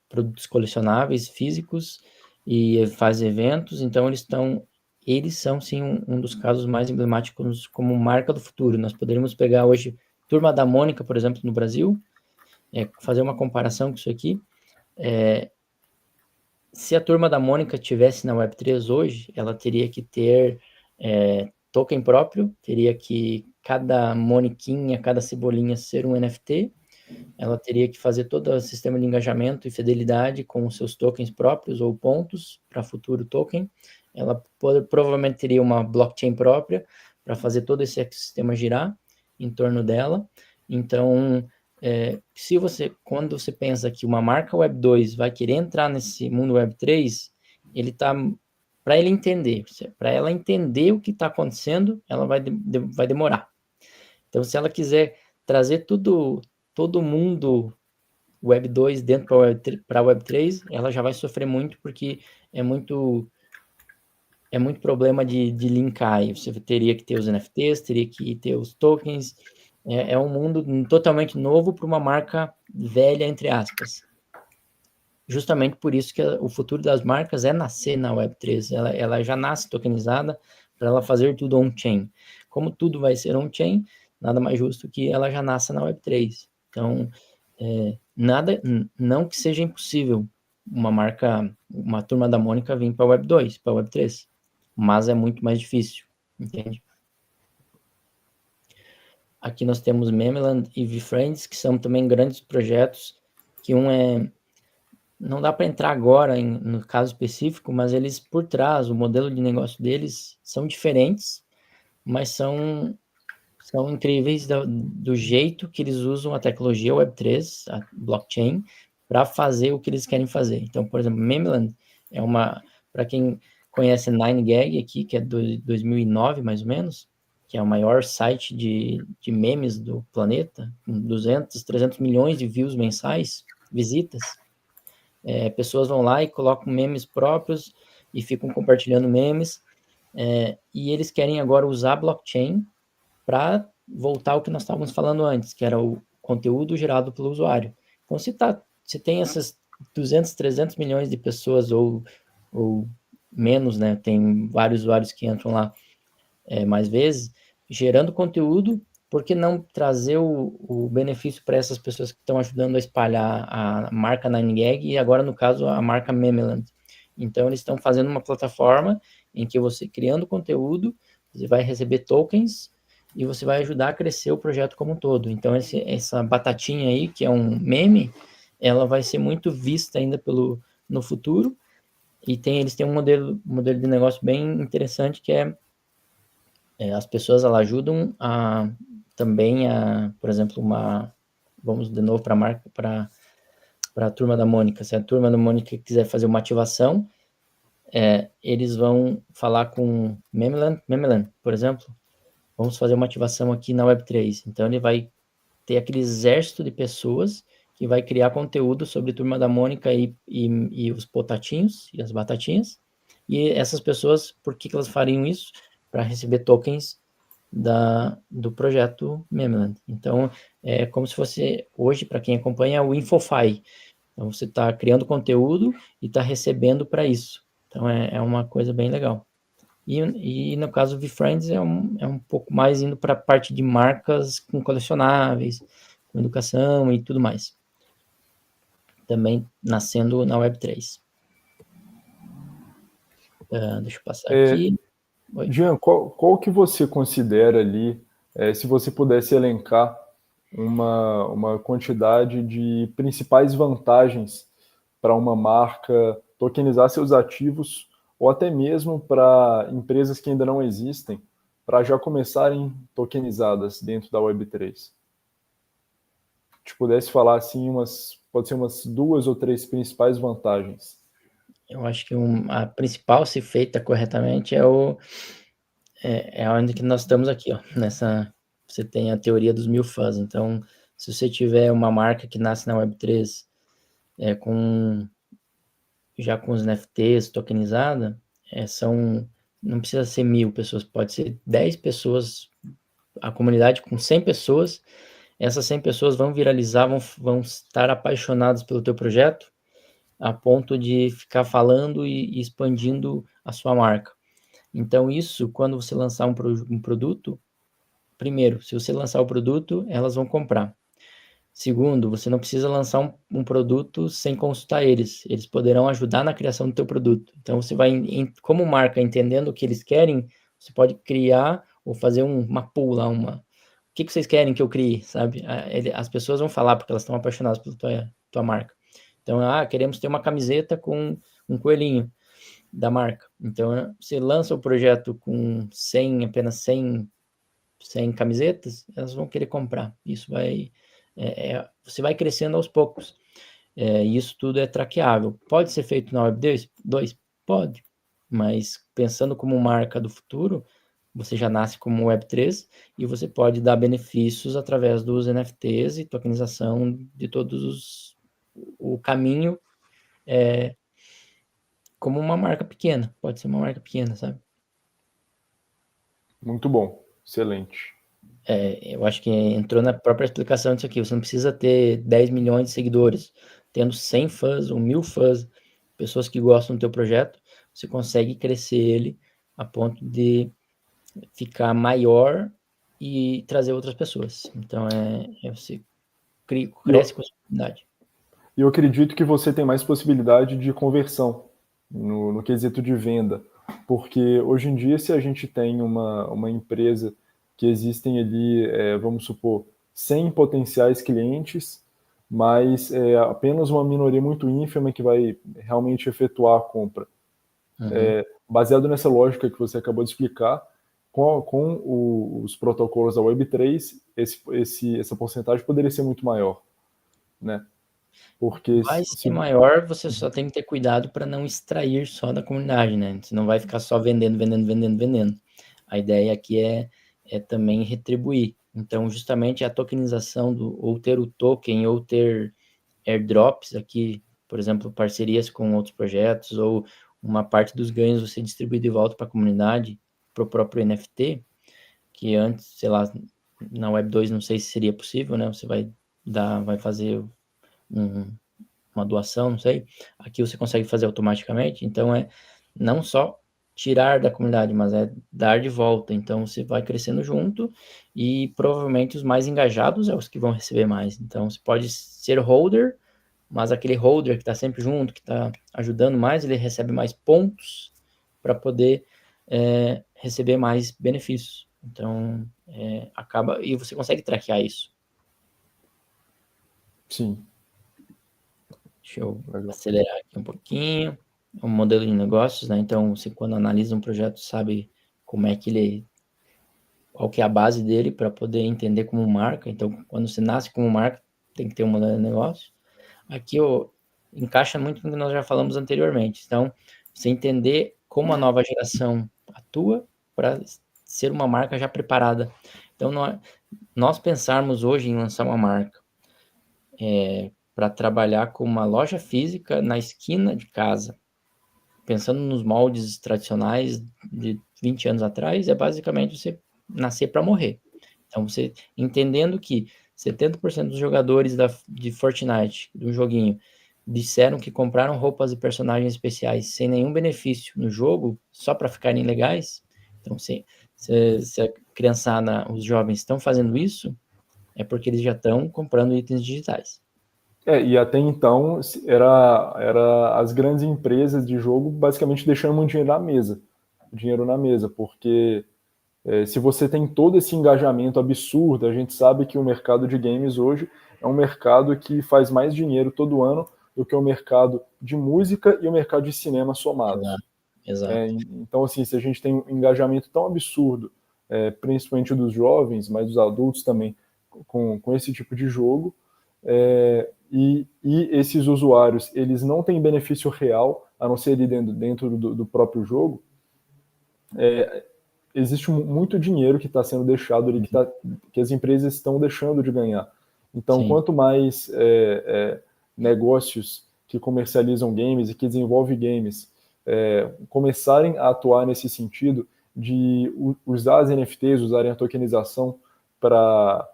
produtos colecionáveis físicos, e faz eventos. Então eles são sim um dos casos mais emblemáticos como marca do futuro. Nós poderíamos pegar hoje Turma da Mônica, por exemplo, no Brasil, fazer uma comparação com isso aqui. Se a Turma da Mônica tivesse na Web3 hoje, ela teria que ter token próprio, teria que cada moniquinha, cada cebolinha ser um NFT, ela teria que fazer todo o sistema de engajamento e fidelidade com os seus tokens próprios ou pontos para futuro token. Ela provavelmente teria uma blockchain própria para fazer todo esse ecossistema girar em torno dela. Então, quando você pensa que uma marca Web 2 vai querer entrar nesse mundo Web 3, para ela entender o que está acontecendo, ela vai demorar. Então, se ela quiser trazer todo mundo Web 2 dentro para Web 3, ela já vai sofrer muito, porque é muito problema de linkar. Você teria que ter os NFTs, teria que ter os tokens. É um mundo totalmente novo para uma marca velha, entre aspas. Justamente por isso que o futuro das marcas é nascer na Web3. Ela já nasce tokenizada para ela fazer tudo on-chain. Como tudo vai ser on-chain, nada mais justo que ela já nasça na Web3. Então, não que seja impossível uma Turma da Mônica vir para a Web 2, para a Web 3, mas é muito mais difícil, entende? Aqui nós temos Memeland e VFriends, que são também grandes projetos, que não dá para entrar agora no caso específico, mas eles por trás, o modelo de negócio deles são diferentes, mas são incríveis do jeito que eles usam a tecnologia Web3, a blockchain, para fazer o que eles querem fazer. Então, por exemplo, Memeland para quem conhece 9gag aqui, que é de 2009, mais ou menos, que é o maior site de memes do planeta, com 200, 300 milhões de views mensais, visitas. Pessoas vão lá e colocam memes próprios e ficam compartilhando memes, e eles querem agora usar a blockchain para voltar ao que nós estávamos falando antes, que era o conteúdo gerado pelo usuário. Então, se tem essas 200, 300 milhões de pessoas ou menos, né? Tem vários usuários que entram lá mais vezes, gerando conteúdo, por que não trazer o benefício para essas pessoas que estão ajudando a espalhar a marca 9gag e agora, no caso, a marca Memeland? Então, eles estão fazendo uma plataforma em que você, criando conteúdo, você vai receber tokens e você vai ajudar a crescer o projeto como um todo. Então, essa batatinha aí, que é um meme, ela vai ser muito vista ainda no futuro, e eles têm um modelo de negócio bem interessante, que as pessoas elas ajudam também por exemplo, vamos de novo para a marca, para a Turma da Mônica. Se a Turma da Mônica quiser fazer uma ativação, eles vão falar com Memeland, por exemplo, vamos fazer uma ativação aqui na Web3. Então, ele vai ter aquele exército de pessoas que vai criar conteúdo sobre Turma da Mônica e os potatinhos e as batatinhas. E essas pessoas, por que elas fariam isso? Para receber tokens do projeto Memeland. Então, é como se fosse, hoje, para quem acompanha, o InfoFi. Então, você está criando conteúdo e está recebendo para isso. Então, é uma coisa bem legal. E no caso do VFriends é um pouco mais indo para a parte de marcas com colecionáveis, com educação e tudo mais. Também nascendo na Web3. Deixa eu passar aqui. Jean, qual que você considera ali, se você pudesse elencar uma quantidade de principais vantagens para uma marca tokenizar seus ativos, ou até mesmo para empresas que ainda não existem, para já começarem tokenizadas dentro da Web3? Se pudesse falar assim, pode ser umas 2 ou 3 principais vantagens. Eu acho que a principal, se feita corretamente, é onde que nós estamos aqui, ó. Você tem a teoria dos 1000 fãs. Então, se você tiver uma marca que nasce na Web3 já com os NFTs tokenizada, não precisa ser 1000 pessoas, pode ser 10 pessoas, a comunidade com 100 pessoas, essas 100 pessoas vão viralizar, vão estar apaixonadas pelo teu projeto, a ponto de ficar falando e expandindo a sua marca. Então, isso, quando você lançar um produto, primeiro, se você lançar o produto, elas vão comprar. Segundo, você não precisa lançar um produto sem consultar eles. Eles poderão ajudar na criação do teu produto. Então, você vai, como marca, entendendo o que eles querem, você pode criar ou fazer uma pool lá, o que vocês querem que eu crie, sabe? As pessoas vão falar porque elas estão apaixonadas pela tua marca. Então, queremos ter uma camiseta com um coelhinho da marca. Então, você lança o projeto com apenas 100 camisetas, elas vão querer comprar. Isso você vai crescendo aos poucos. Isso tudo é traqueável. Pode ser feito na Web 2? Pode. Mas pensando como marca do futuro, você já nasce como Web3 e você pode dar benefícios através dos NFTs e tokenização de todos o caminho como uma marca pequena. Pode ser uma marca pequena, sabe? Muito bom, excelente. Eu acho que entrou na própria explicação disso aqui. Você não precisa ter 10 milhões de seguidores. Tendo 100 fãs ou 1000 fãs, pessoas que gostam do teu projeto, você consegue crescer ele a ponto de ficar maior e trazer outras pessoas. Então, você cresce com a sua comunidade. E eu acredito que você tem mais possibilidade de conversão no quesito de venda, porque hoje em dia, se a gente tem uma empresa que existem ali, vamos supor, 100 potenciais clientes, mas apenas uma minoria muito ínfima que vai realmente efetuar a compra. Baseado nessa lógica que você acabou de explicar, com os protocolos da Web3, essa porcentagem poderia ser muito maior, né? Porque Vai ser maior, você só tem que ter cuidado para não extrair só da comunidade, né? Você não vai ficar só vendendo. A ideia aqui é também retribuir. Então, justamente a tokenização ou ter o token, ou ter airdrops aqui, por exemplo, parcerias com outros projetos, ou uma parte dos ganhos você distribui de volta para a comunidade, para o próprio NFT, que antes, sei lá, na Web 2 não sei se seria possível, né? Você vai fazer uma doação, não sei. Aqui você consegue fazer automaticamente. Então, não só tirar da comunidade, mas é dar de volta. Então, você vai crescendo junto e provavelmente os mais engajados é os que vão receber mais. Então, você pode ser holder, mas aquele holder que está sempre junto, que está ajudando mais, ele recebe mais pontos para poder receber mais benefícios. Então, acaba... E você consegue traquear isso. Sim. Deixa eu acelerar aqui um pouquinho. É um modelo de negócios, né? Então, você quando analisa um projeto, sabe como é que qual que é a base dele para poder entender como marca. Então, quando você nasce como marca, tem que ter um modelo de negócio. Aqui, encaixa muito no que nós já falamos anteriormente. Então, você entender como a nova geração atua para ser uma marca já preparada. Então, nós pensarmos hoje em lançar uma marca para trabalhar com uma loja física na esquina de casa, pensando nos moldes tradicionais de 20 anos atrás, é basicamente você nascer para morrer. Então, você entendendo que 70% dos jogadores de Fortnite, do joguinho, disseram que compraram roupas de personagens especiais sem nenhum benefício no jogo, só para ficarem legais. Então, se a criançada, os jovens estão fazendo isso, é porque eles já estão comprando itens digitais. E até então era as grandes empresas de jogo basicamente deixando muito dinheiro na mesa, porque se você tem todo esse engajamento absurdo, a gente sabe que o mercado de games hoje é um mercado que faz mais dinheiro todo ano do que o mercado de música e o mercado de cinema somados. Exato. Então, assim, se a gente tem um engajamento tão absurdo, principalmente dos jovens, mas dos adultos também, com esse tipo de jogo, e esses usuários, eles não têm benefício real, a não ser ali dentro do próprio jogo, existe muito dinheiro que está sendo deixado ali, que as empresas estão deixando de ganhar. Então, Sim. quanto mais negócios que comercializam games e que desenvolvem games começarem a atuar nesse sentido de usar as NFTs, usarem a tokenização para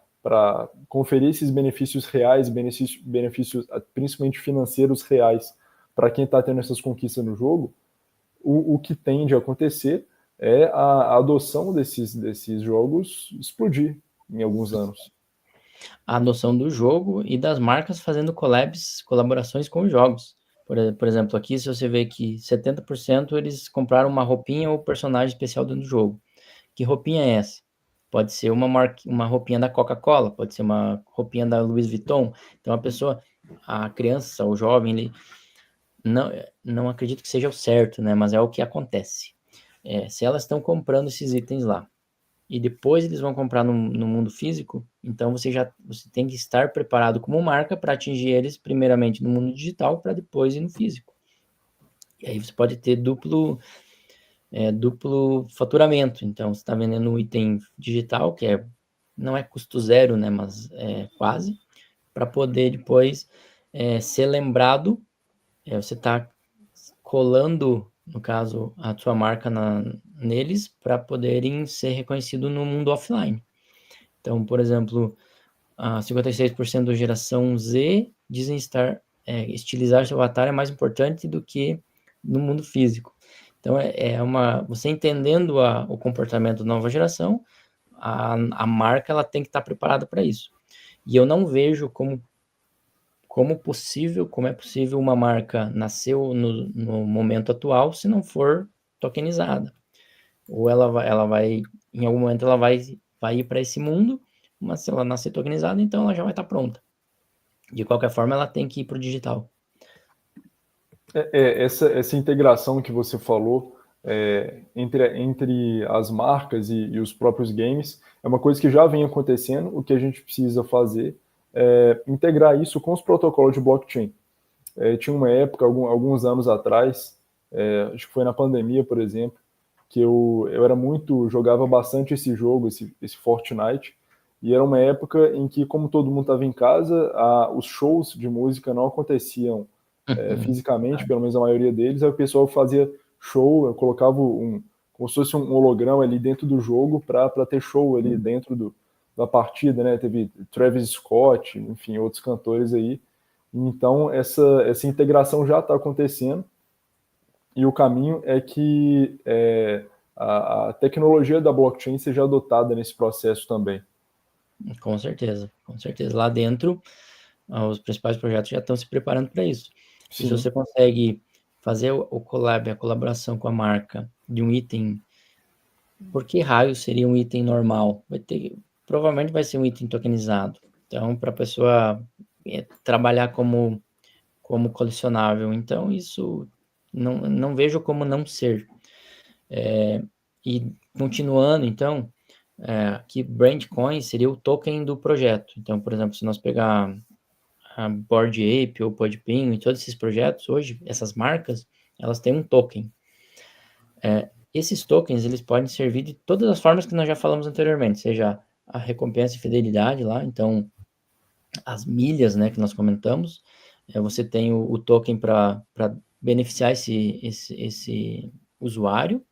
conferir esses benefícios reais, benefícios principalmente financeiros reais para quem está tendo essas conquistas no jogo, o que tende a acontecer é a adoção desses jogos explodir em alguns anos. A noção do jogo e das marcas fazendo colaborações com os jogos. Por exemplo, aqui se você vê que 70% eles compraram uma roupinha ou personagem especial dentro do jogo. Que roupinha é essa? Pode ser uma roupinha da Coca-Cola, pode ser uma roupinha da Louis Vuitton. Então a criança, o jovem, ele não acredito que seja o certo, né? Mas é o que acontece. Se elas estão comprando esses itens lá, e depois eles vão comprar no mundo físico, então você tem que estar preparado como marca para atingir eles primeiramente no mundo digital, para depois ir no físico. E aí você pode ter duplo faturamento. Então você está vendendo um item digital, que não é custo zero, né, mas é quase, para poder depois ser lembrado. Você está colando, no caso, a sua marca neles para poderem ser reconhecidos no mundo offline. Então, por exemplo, a 56% da geração Z dizem estilizar seu avatar é mais importante do que no mundo físico. Então, você entendendo o comportamento da nova geração, a marca ela tem que estar preparada para isso. E eu não vejo como é possível uma marca nascer no momento atual se não for tokenizada. Ou ela vai em algum momento ela vai ir para esse mundo, mas se ela nascer tokenizada, então ela já vai estar pronta. De qualquer forma, ela tem que ir para o digital. Essa integração que você falou entre as marcas e os próprios games é uma coisa que já vem acontecendo. O que a gente precisa fazer é integrar isso com os protocolos de blockchain. Tinha uma época, alguns anos atrás, acho que foi na pandemia, por exemplo, que eu jogava bastante esse jogo, esse Fortnite, e era uma época em que, como todo mundo estava em casa, os shows de música não aconteciam fisicamente, pelo menos a maioria deles, aí o pessoal fazia show, eu colocava como se fosse um holograma ali dentro do jogo para ter show ali dentro da partida, né? Teve Travis Scott, enfim, outros cantores aí. Então, essa integração já está acontecendo e o caminho é que a tecnologia da blockchain seja adotada nesse processo também. Com certeza, com certeza. Lá dentro, os principais projetos já estão se preparando para isso. E se você consegue fazer a colaboração com a marca de um item, por que raio seria um item normal? Provavelmente vai ser um item tokenizado. Então, para a pessoa trabalhar como colecionável. Então, isso não vejo como não ser. E continuando, então, aqui Brand Coin seria o token do projeto. Então, por exemplo, se nós pegar a Bored Ape ou Podpin e todos esses projetos, hoje, essas marcas, elas têm um token. Esses tokens, eles podem servir de todas as formas que nós já falamos anteriormente, seja a recompensa e fidelidade lá, então, as milhas, né, que nós comentamos, você tem o token para beneficiar esse usuário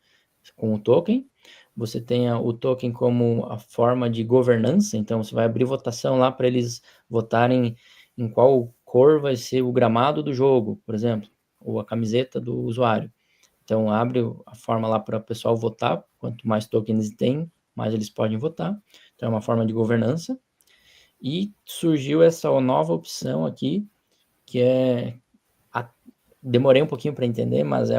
com o token, você tem o token como a forma de governança, então você vai abrir votação lá para eles votarem em qual cor vai ser o gramado do jogo, por exemplo, ou a camiseta do usuário. Então, abre a forma lá para o pessoal votar. Quanto mais tokens tem, mais eles podem votar. Então, é uma forma de governança. E surgiu essa nova opção aqui, que demorei um pouquinho para entender, mas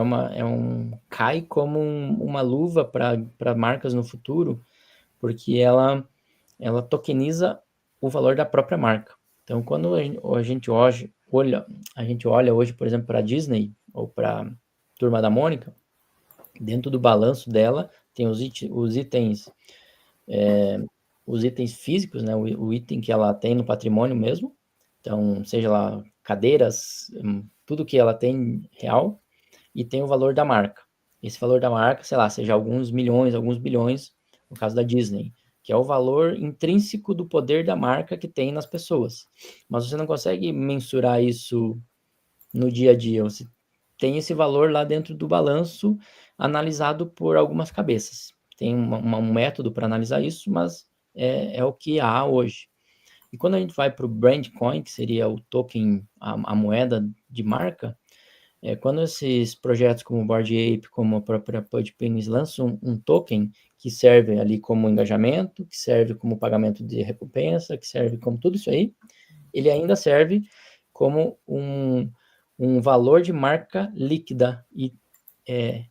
cai como uma luva para marcas no futuro, porque ela tokeniza o valor da própria marca. Então, quando a gente olha hoje, por exemplo, para a Disney ou para Turma da Mônica, dentro do balanço dela tem os itens físicos, né? O item que ela tem no patrimônio mesmo. Então, seja lá cadeiras, tudo que ela tem real, e tem o valor da marca. Esse valor da marca, sei lá, seja alguns milhões, alguns bilhões, no caso da Disney, que é o valor intrínseco do poder da marca que tem nas pessoas. Mas você não consegue mensurar isso no dia a dia. Você tem esse valor lá dentro do balanço, analisado por algumas cabeças. Tem um método para analisar isso, mas é o que há hoje. E quando a gente vai para o Brand Coin, que seria o token, a moeda de marca, quando esses projetos como o Bored Ape, como a própria Pudgy Penguins lançam um token que serve ali como engajamento, que serve como pagamento de recompensa, que serve como tudo isso aí, ele ainda serve como um valor de marca líquida e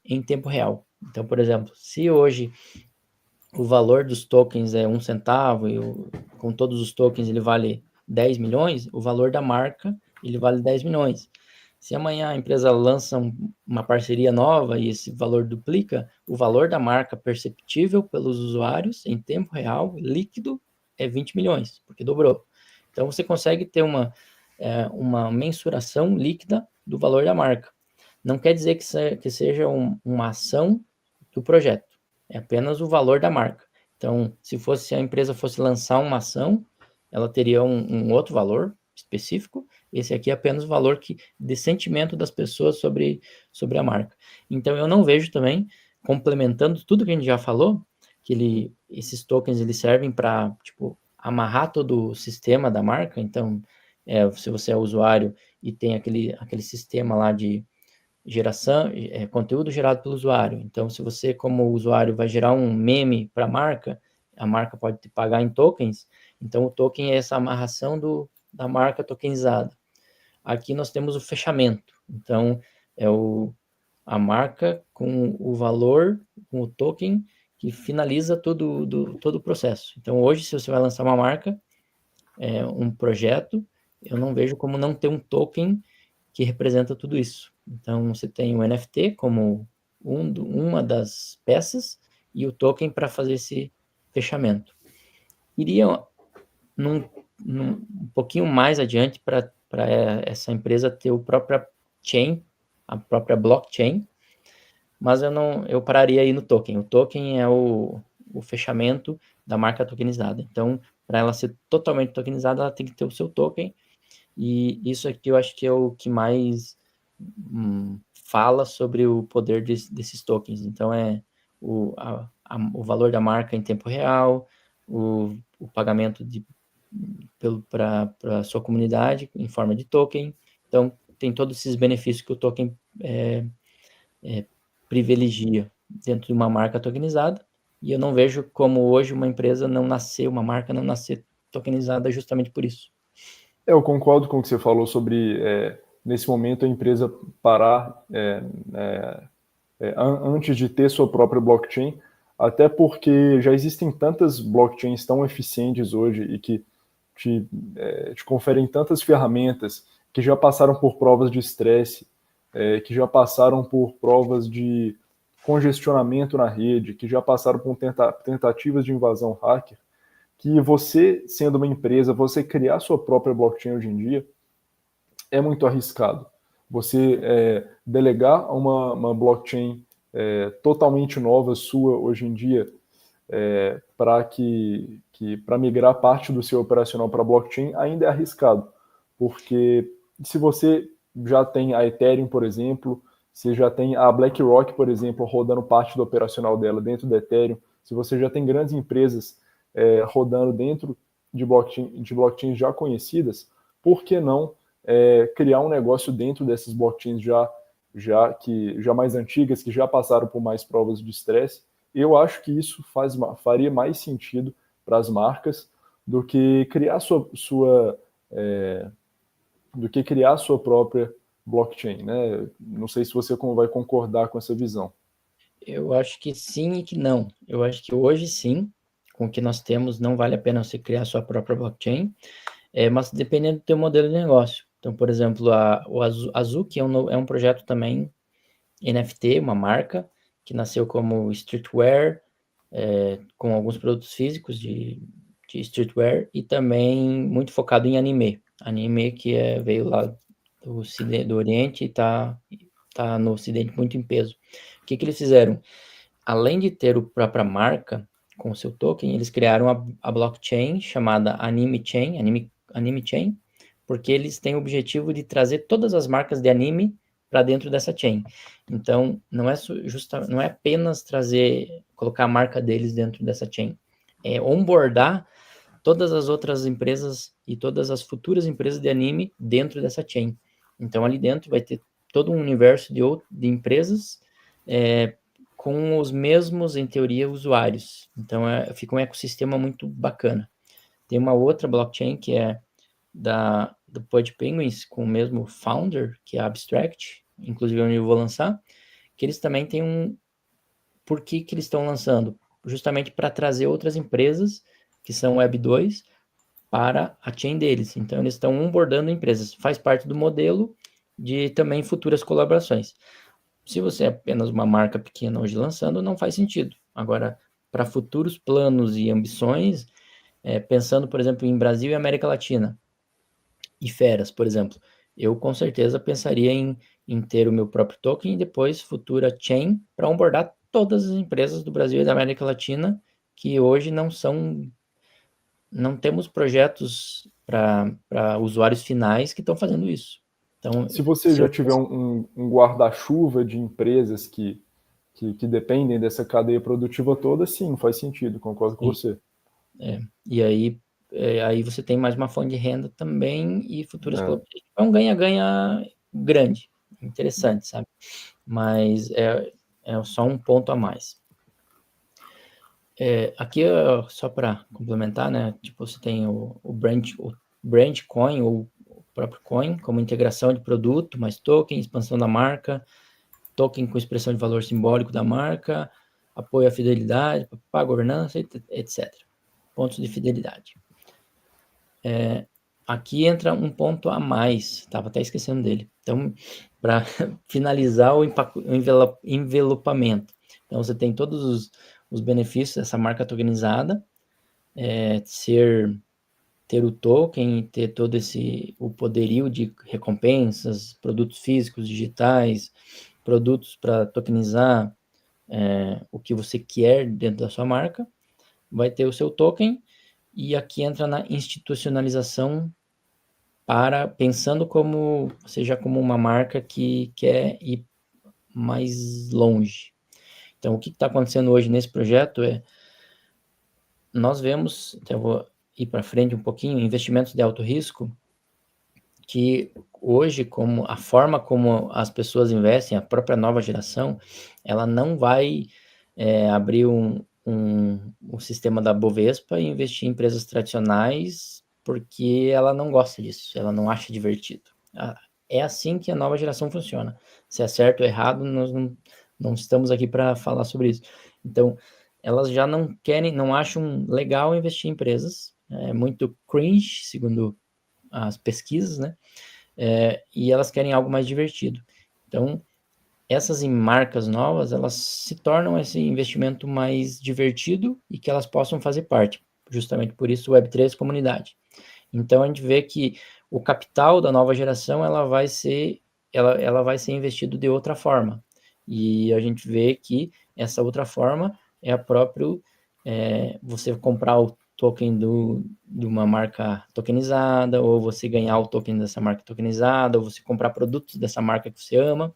em tempo real. Então, por exemplo, se hoje o valor dos tokens é 1 centavo e com todos os tokens ele vale 10 milhões, o valor da marca ele vale 10 milhões. Se amanhã a empresa lança uma parceria nova e esse valor duplica, o valor da marca perceptível pelos usuários em tempo real, líquido, é 20 milhões, porque dobrou. Então você consegue ter uma mensuração líquida do valor da marca. Não quer dizer que seja uma ação do projeto, é apenas o valor da marca. Então, se a empresa fosse lançar uma ação, ela teria um outro valor específico. Esse aqui é apenas o valor de sentimento das pessoas sobre a marca. Então, eu não vejo também, complementando tudo que a gente já falou, que esses tokens eles servem para amarrar todo o sistema da marca. Então, se você é usuário e tem aquele sistema lá de geração, conteúdo gerado pelo usuário. Então, se você, como usuário, vai gerar um meme para a marca pode te pagar em tokens. Então, o token é essa amarração da marca tokenizada. Aqui nós temos o fechamento. Então, a marca com o valor, com o token, que finaliza todo o processo. Então, hoje, se você vai lançar uma marca, um projeto, eu não vejo como não ter um token que representa tudo isso. Então, você tem o NFT como uma das peças e o token para fazer esse fechamento. Iria um pouquinho mais adiante para essa empresa ter a própria chain, a própria blockchain, mas eu pararia aí no token. O token é o fechamento da marca tokenizada. Então, para ela ser totalmente tokenizada, ela tem que ter o seu token, e isso aqui eu acho que é o que mais fala sobre o poder desses tokens. Então, o valor da marca em tempo real, o pagamento para a sua comunidade em forma de token. Então, tem todos esses benefícios que o token privilegia dentro de uma marca tokenizada, e eu não vejo como hoje uma marca não nascer tokenizada justamente por isso. Eu concordo com o que você falou sobre, nesse momento, a empresa parar antes de ter sua própria blockchain, até porque já existem tantas blockchains tão eficientes hoje e que te conferem tantas ferramentas, que já passaram por provas de estresse, que já passaram por provas de congestionamento na rede, que já passaram por tentativas de invasão hacker, que você, sendo uma empresa, você criar sua própria blockchain hoje em dia é muito arriscado. Você delegar uma blockchain totalmente nova sua hoje em dia para migrar parte do seu operacional para blockchain ainda é arriscado, porque se você já tem a Ethereum, por exemplo, você já tem a BlackRock, por exemplo, rodando parte do operacional dela dentro do Ethereum, se você já tem grandes empresas rodando dentro de blockchains já conhecidas, por que não criar um negócio dentro dessas blockchains já mais antigas, que já passaram por mais provas de estresse. Eu acho que isso faria mais sentido para as marcas do que criar sua própria blockchain, né? Não sei se você vai concordar com essa visão. Eu acho que sim e que não. Eu acho que hoje sim, com o que nós temos, não vale a pena você criar sua própria blockchain, mas dependendo do teu modelo de negócio. Então, por exemplo, o Azuki é um projeto também NFT, uma marca, que nasceu como streetwear, com alguns produtos físicos de streetwear, e também muito focado em anime. Anime que veio lá do Oriente e tá no Ocidente muito em peso. O que eles fizeram? Além de ter a própria marca com o seu token, eles criaram a blockchain chamada Anime Chain, porque eles têm o objetivo de trazer todas as marcas de anime para dentro dessa chain. Então, não é apenas colocar a marca deles dentro dessa chain, é onboardar todas as outras empresas e todas as futuras empresas de anime dentro dessa chain. Então, ali dentro vai ter todo um universo de empresas com os mesmos, em teoria, usuários. Então, fica um ecossistema muito bacana. Tem uma outra blockchain que é do Pod Penguins, com o mesmo founder, que é a Abstract, inclusive onde eu vou lançar, que eles também têm Por que eles estão lançando? Justamente para trazer outras empresas, que são Web 2, para a chain deles. Então, eles estão onboardando empresas. Faz parte do modelo de também futuras colaborações. Se você é apenas uma marca pequena hoje lançando, não faz sentido. Agora, para futuros planos e ambições, pensando, por exemplo, em Brasil e América Latina, e feras, por exemplo, eu com certeza pensaria em ter o meu próprio token e depois futura chain para onboardar todas as empresas do Brasil e da América Latina que hoje não temos projetos para usuários finais que estão fazendo isso. Então, Se você já tiver um guarda-chuva de empresas que dependem dessa cadeia produtiva toda, sim, faz sentido, concordo com você. E aí você tem mais uma fonte de renda também e futuras colaborações. É um ganha-ganha grande, interessante, sabe? Mas é só um ponto a mais. Aqui, só para complementar, né? Tipo, você tem o brand coin, ou o próprio coin, como integração de produto, mais token, expansão da marca, token com expressão de valor simbólico da marca, apoio à fidelidade, para governança, etc. Pontos de fidelidade. Aqui entra um ponto a mais, estava até esquecendo dele. Então, para finalizar o envelopamento. Então, você tem todos os benefícios dessa marca tokenizada, ter o token, ter todo o poderio de recompensas, produtos físicos, digitais, produtos para tokenizar o que você quer dentro da sua marca, vai ter o seu token, e aqui entra na institucionalização, pensando seja como uma marca que quer ir mais longe. Então, o que está acontecendo hoje nesse projeto nós vemos, então eu vou ir para frente um pouquinho, investimentos de alto risco, que hoje, como a forma como as pessoas investem, a própria nova geração, ela não vai abrir um sistema da Bovespa e investir em empresas tradicionais, porque ela não gosta disso, ela não acha divertido. É assim que a nova geração funciona. Se é certo ou errado, nós não estamos aqui para falar sobre isso. Então, elas já não querem, não acham legal investir em empresas, é muito cringe, segundo as pesquisas, né? E elas querem algo mais divertido. Então, essas marcas novas, elas se tornam esse investimento mais divertido e que elas possam fazer parte. Justamente por isso, Web3 comunidade. Então, a gente vê que o capital da nova geração, ela vai ser investido de outra forma. E a gente vê que essa outra forma é a própria você comprar o token de uma marca tokenizada, ou você ganhar o token dessa marca tokenizada, ou você comprar produtos dessa marca que você ama,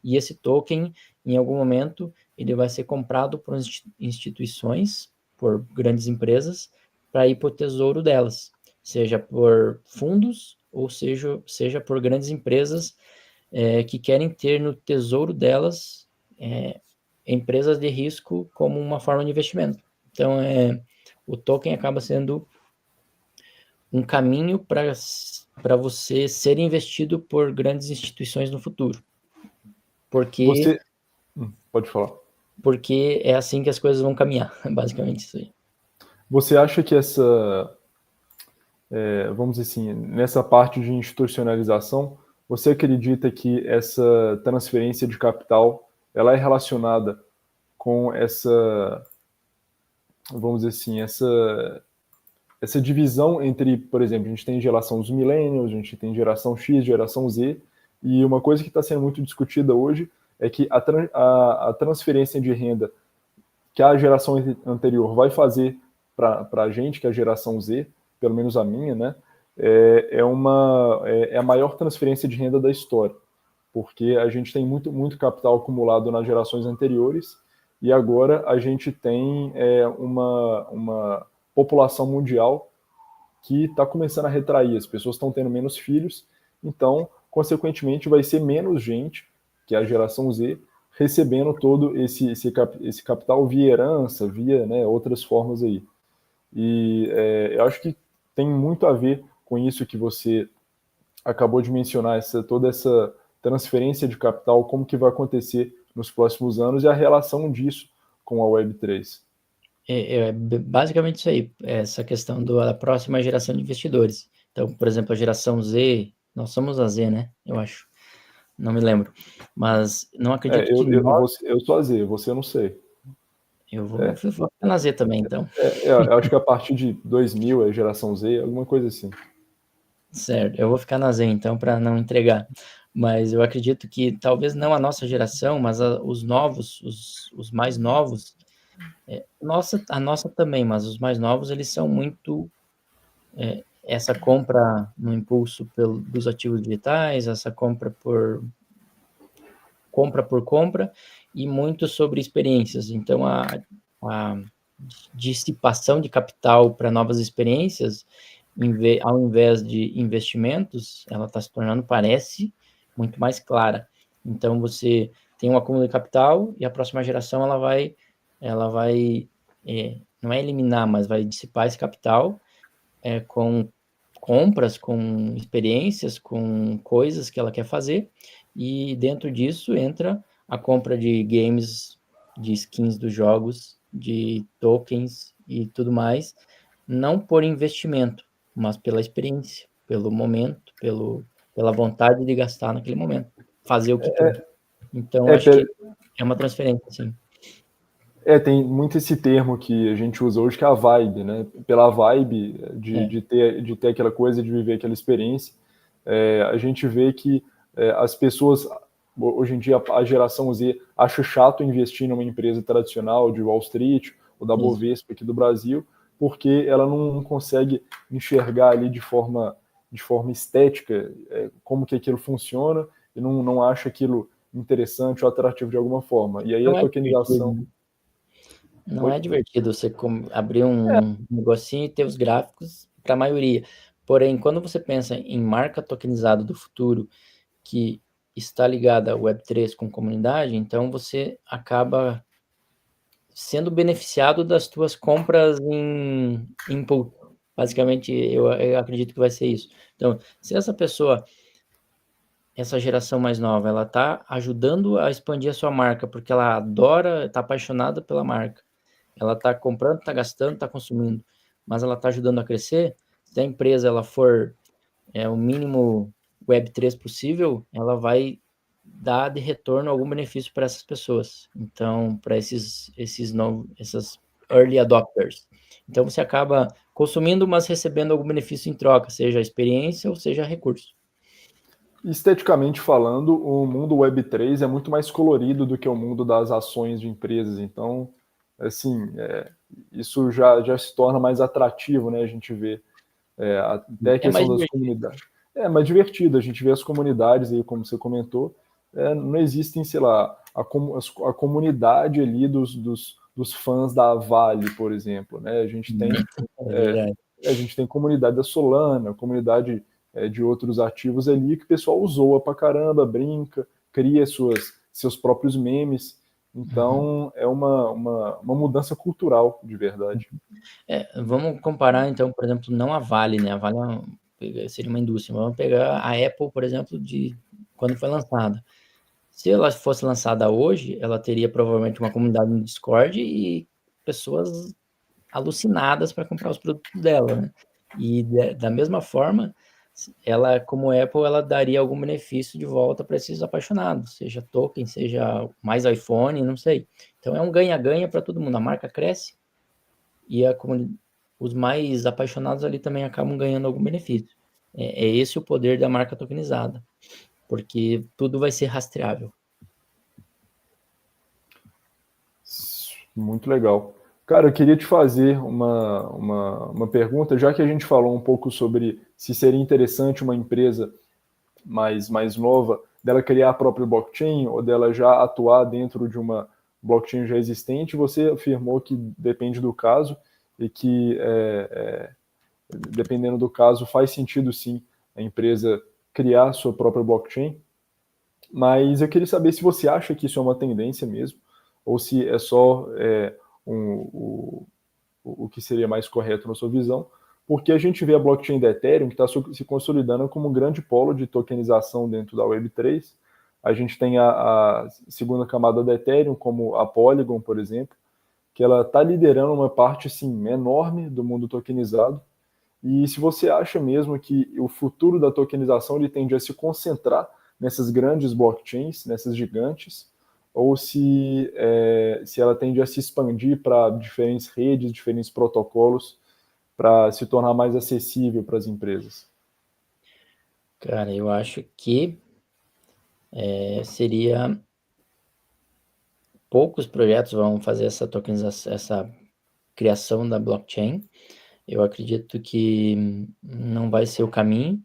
e esse token, em algum momento, ele vai ser comprado por instituições, por grandes empresas, para ir para o tesouro delas. seja por fundos ou seja por grandes empresas que querem ter no tesouro delas empresas de risco como uma forma de investimento. Então, o token acaba sendo um caminho para você ser investido por grandes instituições no futuro. Você pode falar. Porque é assim que as coisas vão caminhar, basicamente isso aí. Você acha que vamos dizer assim, nessa parte de institucionalização, você acredita que essa transferência de capital, ela é relacionada com vamos dizer assim, essa divisão entre, por exemplo, a gente tem geração dos millennials, a gente tem geração X, geração Z, e uma coisa que está sendo muito discutida hoje é que a transferência de renda que a geração anterior vai fazer para a gente, que é a geração Z, pelo menos a minha, né, é a maior transferência de renda da história, porque a gente tem muito capital acumulado nas gerações anteriores e agora a gente tem uma população mundial que está começando a retrair, as pessoas estão tendo menos filhos, então, consequentemente, vai ser menos gente, que é a geração Z, recebendo todo esse capital via herança, via, né, outras formas aí. E eu acho que tem muito a ver com isso que você acabou de mencionar, toda essa transferência de capital, como que vai acontecer nos próximos anos e a relação disso com a Web3. Basicamente isso aí, essa questão da próxima geração de investidores. Então, por exemplo, a geração Z, nós somos a Z, né? Eu acho. Não me lembro. Mas não acredito que eu sou a Z, você eu não sei. Eu vou ficar na Z também, então. Eu acho que a partir de 2000 é geração Z, alguma coisa assim. Certo, eu vou ficar na Z, então, para não entregar. Mas eu acredito que talvez não a nossa geração, mas os novos, os mais novos, a nossa também, mas os mais novos, eles são muito essa compra no impulso dos ativos digitais, essa compra por compra e muito sobre experiências. Então, a dissipação de capital para novas experiências, ao invés de investimentos, ela está se tornando, parece, muito mais clara. Então, você tem um acúmulo de capital e a próxima geração ela vai não é eliminar, mas vai dissipar esse capital com compras, com experiências, com coisas que ela quer fazer, e dentro disso entra a compra de games, de skins dos jogos, de tokens e tudo mais, não por investimento, mas pela experiência, pelo momento, pela vontade de gastar naquele momento, fazer o que quer. Então, acho que é uma transferência, sim. Tem muito esse termo que a gente usa hoje, que é a vibe, né? Pela vibe de ter aquela coisa, de viver aquela experiência. A gente vê que as pessoas, hoje em dia, a geração Z acha chato investir numa empresa tradicional de Wall Street ou da Bovespa aqui do Brasil, porque ela não consegue enxergar ali de forma estética como que aquilo funciona e não acha aquilo interessante ou atrativo de alguma forma. E aí a tokenização... Não é divertido você abrir um negocinho e ter os gráficos para a maioria. Porém, quando você pensa em marca tokenizada do futuro, que está ligada à Web3 com comunidade, então você acaba sendo beneficiado das tuas compras em impulso. Basicamente, eu acredito que vai ser isso. Então, se essa geração mais nova, ela está ajudando a expandir a sua marca, porque ela adora, está apaixonada pela marca, ela está comprando, está gastando, está consumindo, mas ela está ajudando a crescer. Se a empresa ela for o mínimo Web3 possível, ela vai dar de retorno algum benefício para essas pessoas. Então, para essas early adopters. Então, você acaba consumindo, mas recebendo algum benefício em troca, seja experiência ou seja recurso. Esteticamente falando, o mundo Web3 é muito mais colorido do que o mundo das ações de empresas. Então, assim, isso já se torna mais atrativo, né? A gente vê até a questão das comunidades. É mais divertido, a gente vê as comunidades aí, como você comentou, não existem, sei lá, a comunidade ali dos fãs da Vale, por exemplo, né? A gente tem a gente tem comunidade da Solana, comunidade de outros ativos ali que o pessoal usou pra caramba, brinca, cria seus próprios memes. Então, é uma mudança cultural, de verdade. Vamos comparar, então, por exemplo, não a Vale, né? A Vale seria uma indústria. Vamos pegar a Apple, por exemplo, de quando foi lançada. Se ela fosse lançada hoje, ela teria provavelmente uma comunidade no Discord e pessoas alucinadas para comprar os produtos dela, né? E da mesma forma, ela, como Apple, ela daria algum benefício de volta para esses apaixonados, seja token, seja mais iPhone, não sei. Então é um ganha-ganha para todo mundo. A marca cresce e os mais apaixonados ali também acabam ganhando algum benefício. É esse o poder da marca tokenizada, porque tudo vai ser rastreável. Muito legal. Cara, eu queria te fazer uma pergunta, já que a gente falou um pouco sobre se seria interessante uma empresa mais nova, dela criar a própria blockchain ou dela já atuar dentro de uma blockchain já existente, você afirmou que depende do caso e que, dependendo do caso, faz sentido sim a empresa criar sua própria blockchain. Mas eu queria saber se você acha que isso é uma tendência mesmo, ou se é só um, o que seria mais correto na sua visão, porque a gente vê a blockchain da Ethereum que está se consolidando como um grande polo de tokenização dentro da Web3. A gente tem a segunda camada da Ethereum, como a Polygon, por exemplo, que ela está liderando uma parte assim, enorme do mundo tokenizado. E se você acha mesmo que o futuro da tokenização ele tende a se concentrar nessas grandes blockchains, nessas gigantes, ou se ela tende a se expandir para diferentes redes, diferentes protocolos, para se tornar mais acessível para as empresas. Cara, eu acho que seria poucos projetos vão fazer essa tokenização, essa criação da blockchain. Eu acredito que não vai ser o caminho,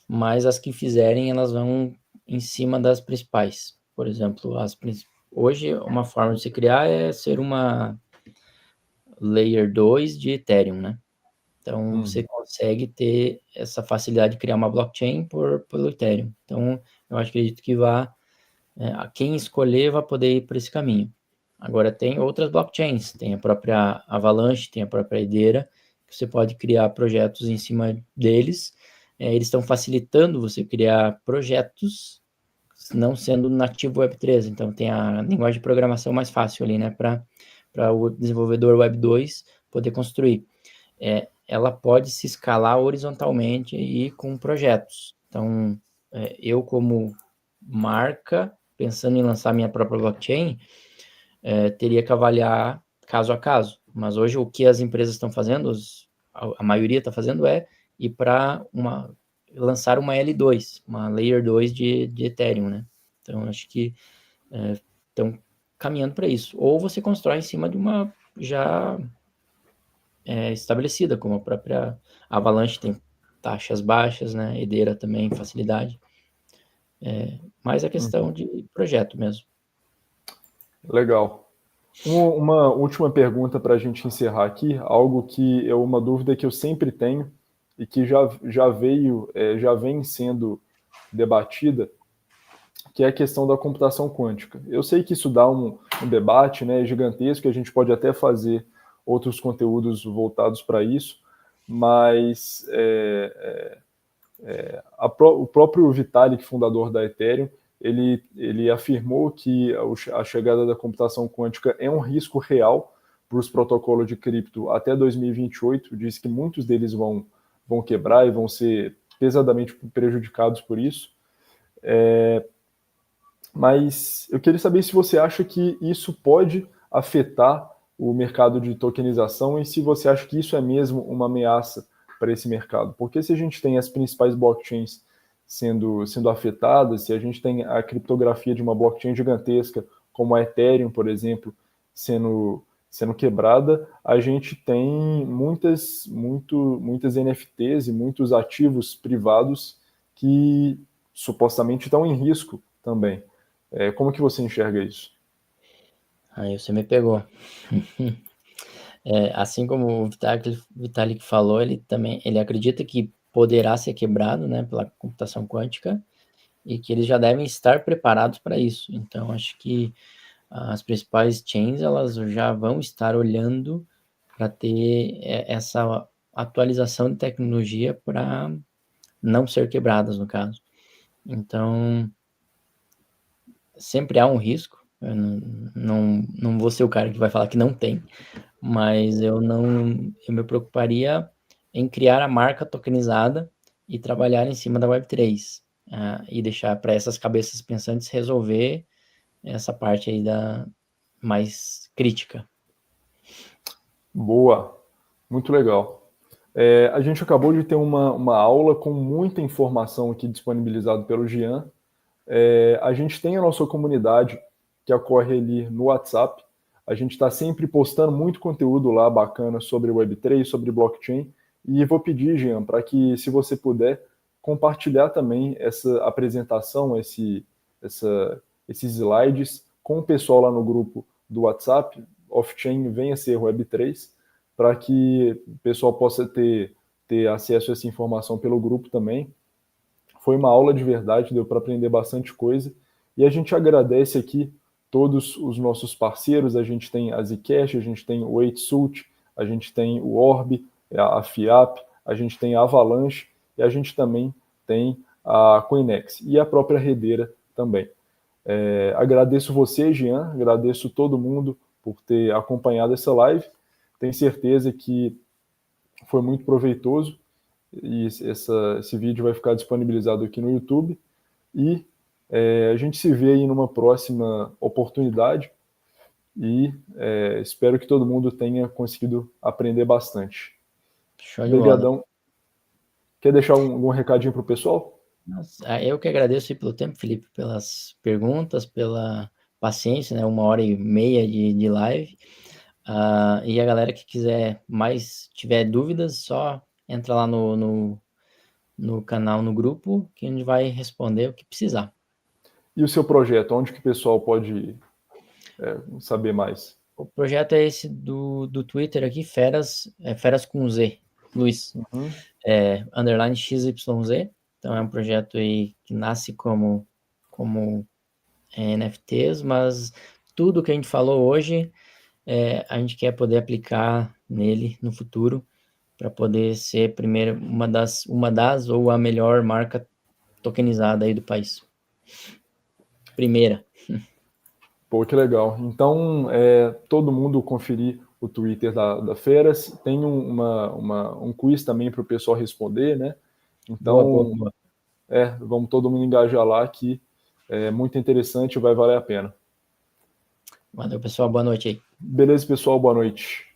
mas as que fizerem, elas vão em cima das principais. Por exemplo, hoje uma forma de se criar é ser uma Layer 2 de Ethereum, né? Então, você consegue ter essa facilidade de criar uma blockchain pelo Ethereum. Então, eu acredito que quem escolher vai poder ir por esse caminho. Agora, tem outras blockchains, tem a própria Avalanche, tem a própria Hedera, que você pode criar projetos em cima deles. Eles estão facilitando você criar projetos não sendo nativo Web3. Então, tem a linguagem de programação mais fácil ali, né, para o desenvolvedor Web 2 poder construir. Ela pode se escalar horizontalmente e com projetos. Então, eu como marca, pensando em lançar minha própria blockchain, teria que avaliar caso a caso. Mas hoje o que as empresas estão fazendo, a maioria está fazendo ir para lançar uma L2, uma Layer 2 de Ethereum, né? Então, acho que estão caminhando para isso. Ou você constrói em cima de uma já estabelecida, como a própria Avalanche tem taxas baixas, né? Hedera também, facilidade. Mais a questão de projeto mesmo. Legal. Uma última pergunta para a gente encerrar aqui, algo que é uma dúvida que eu sempre tenho e que já vem sendo debatida, que é a questão da computação quântica. Eu sei que isso dá um debate, né, gigantesco, a gente pode até fazer outros conteúdos voltados para isso, mas o próprio Vitalik, fundador da Ethereum, ele afirmou que a chegada da computação quântica é um risco real para os protocolos de cripto até 2028. Diz que muitos deles vão quebrar e vão ser pesadamente prejudicados por isso. Mas eu queria saber se você acha que isso pode afetar o mercado de tokenização e se você acha que isso é mesmo uma ameaça para esse mercado. Porque se a gente tem as principais blockchains sendo afetadas, se a gente tem a criptografia de uma blockchain gigantesca, como a Ethereum, por exemplo, sendo quebrada, a gente tem muitas NFTs e muitos ativos privados que supostamente estão em risco também. Como que você enxerga isso? Aí você me pegou. Assim como o Vitalik falou, ele acredita que poderá ser quebrado, né, pela computação quântica e que eles já devem estar preparados para isso. Então, acho que as principais chains elas já vão estar olhando para ter essa atualização de tecnologia para não ser quebradas, no caso. Então, sempre há um risco. Eu não vou ser o cara que vai falar que não tem, mas eu me preocuparia em criar a marca tokenizada e trabalhar em cima da Web3, e deixar para essas cabeças pensantes resolver essa parte aí da mais crítica. Boa, muito legal. A gente acabou de ter uma aula com muita informação aqui disponibilizada pelo Jean. A gente tem a nossa comunidade que ocorre ali no WhatsApp. A gente está sempre postando muito conteúdo lá bacana sobre Web3, sobre blockchain. E vou pedir, Jean, para que, se você puder, compartilhar também essa apresentação, esses slides com o pessoal lá no grupo do WhatsApp, Off-Chain venha ser Web3, para que o pessoal possa ter acesso a essa informação pelo grupo também. Foi uma aula de verdade, deu para aprender bastante coisa. E a gente agradece aqui todos os nossos parceiros. A gente tem a Zcash, a gente tem o 8Sult, a gente tem o Orb, a FIAP, a gente tem a Avalanche e a gente também tem a Coinex e a própria Redeira também. Agradeço você, Jean, agradeço todo mundo por ter acompanhado essa live. Tenho certeza que foi muito proveitoso e esse vídeo vai ficar disponibilizado aqui no YouTube e a gente se vê aí numa próxima oportunidade e espero que todo mundo tenha conseguido aprender bastante. Show de bola. Obrigadão. Quer deixar algum recadinho para o pessoal? Eu que agradeço pelo tempo, Felipe, pelas perguntas, pela paciência, né? 1h30 de live. E a galera que quiser tiver dúvidas, só entra lá no canal, no grupo, que a gente vai responder o que precisar. E o seu projeto, onde que o pessoal pode saber mais? O projeto é esse do Twitter aqui, Feras com Z, Luiz, _ XYZ. Então é um projeto aí que nasce como NFTs, mas tudo que a gente falou hoje, a gente quer poder aplicar nele no futuro, para poder ser primeiro uma das ou a melhor marca tokenizada aí do país. Primeira. Pô, que legal. Então, todo mundo conferir o Twitter da Feras. Tem um quiz também para o pessoal responder, né? Então, Boa. vamos todo mundo engajar lá, que é muito interessante e vai valer a pena. Valeu, pessoal. Boa noite aí. Beleza, pessoal. Boa noite.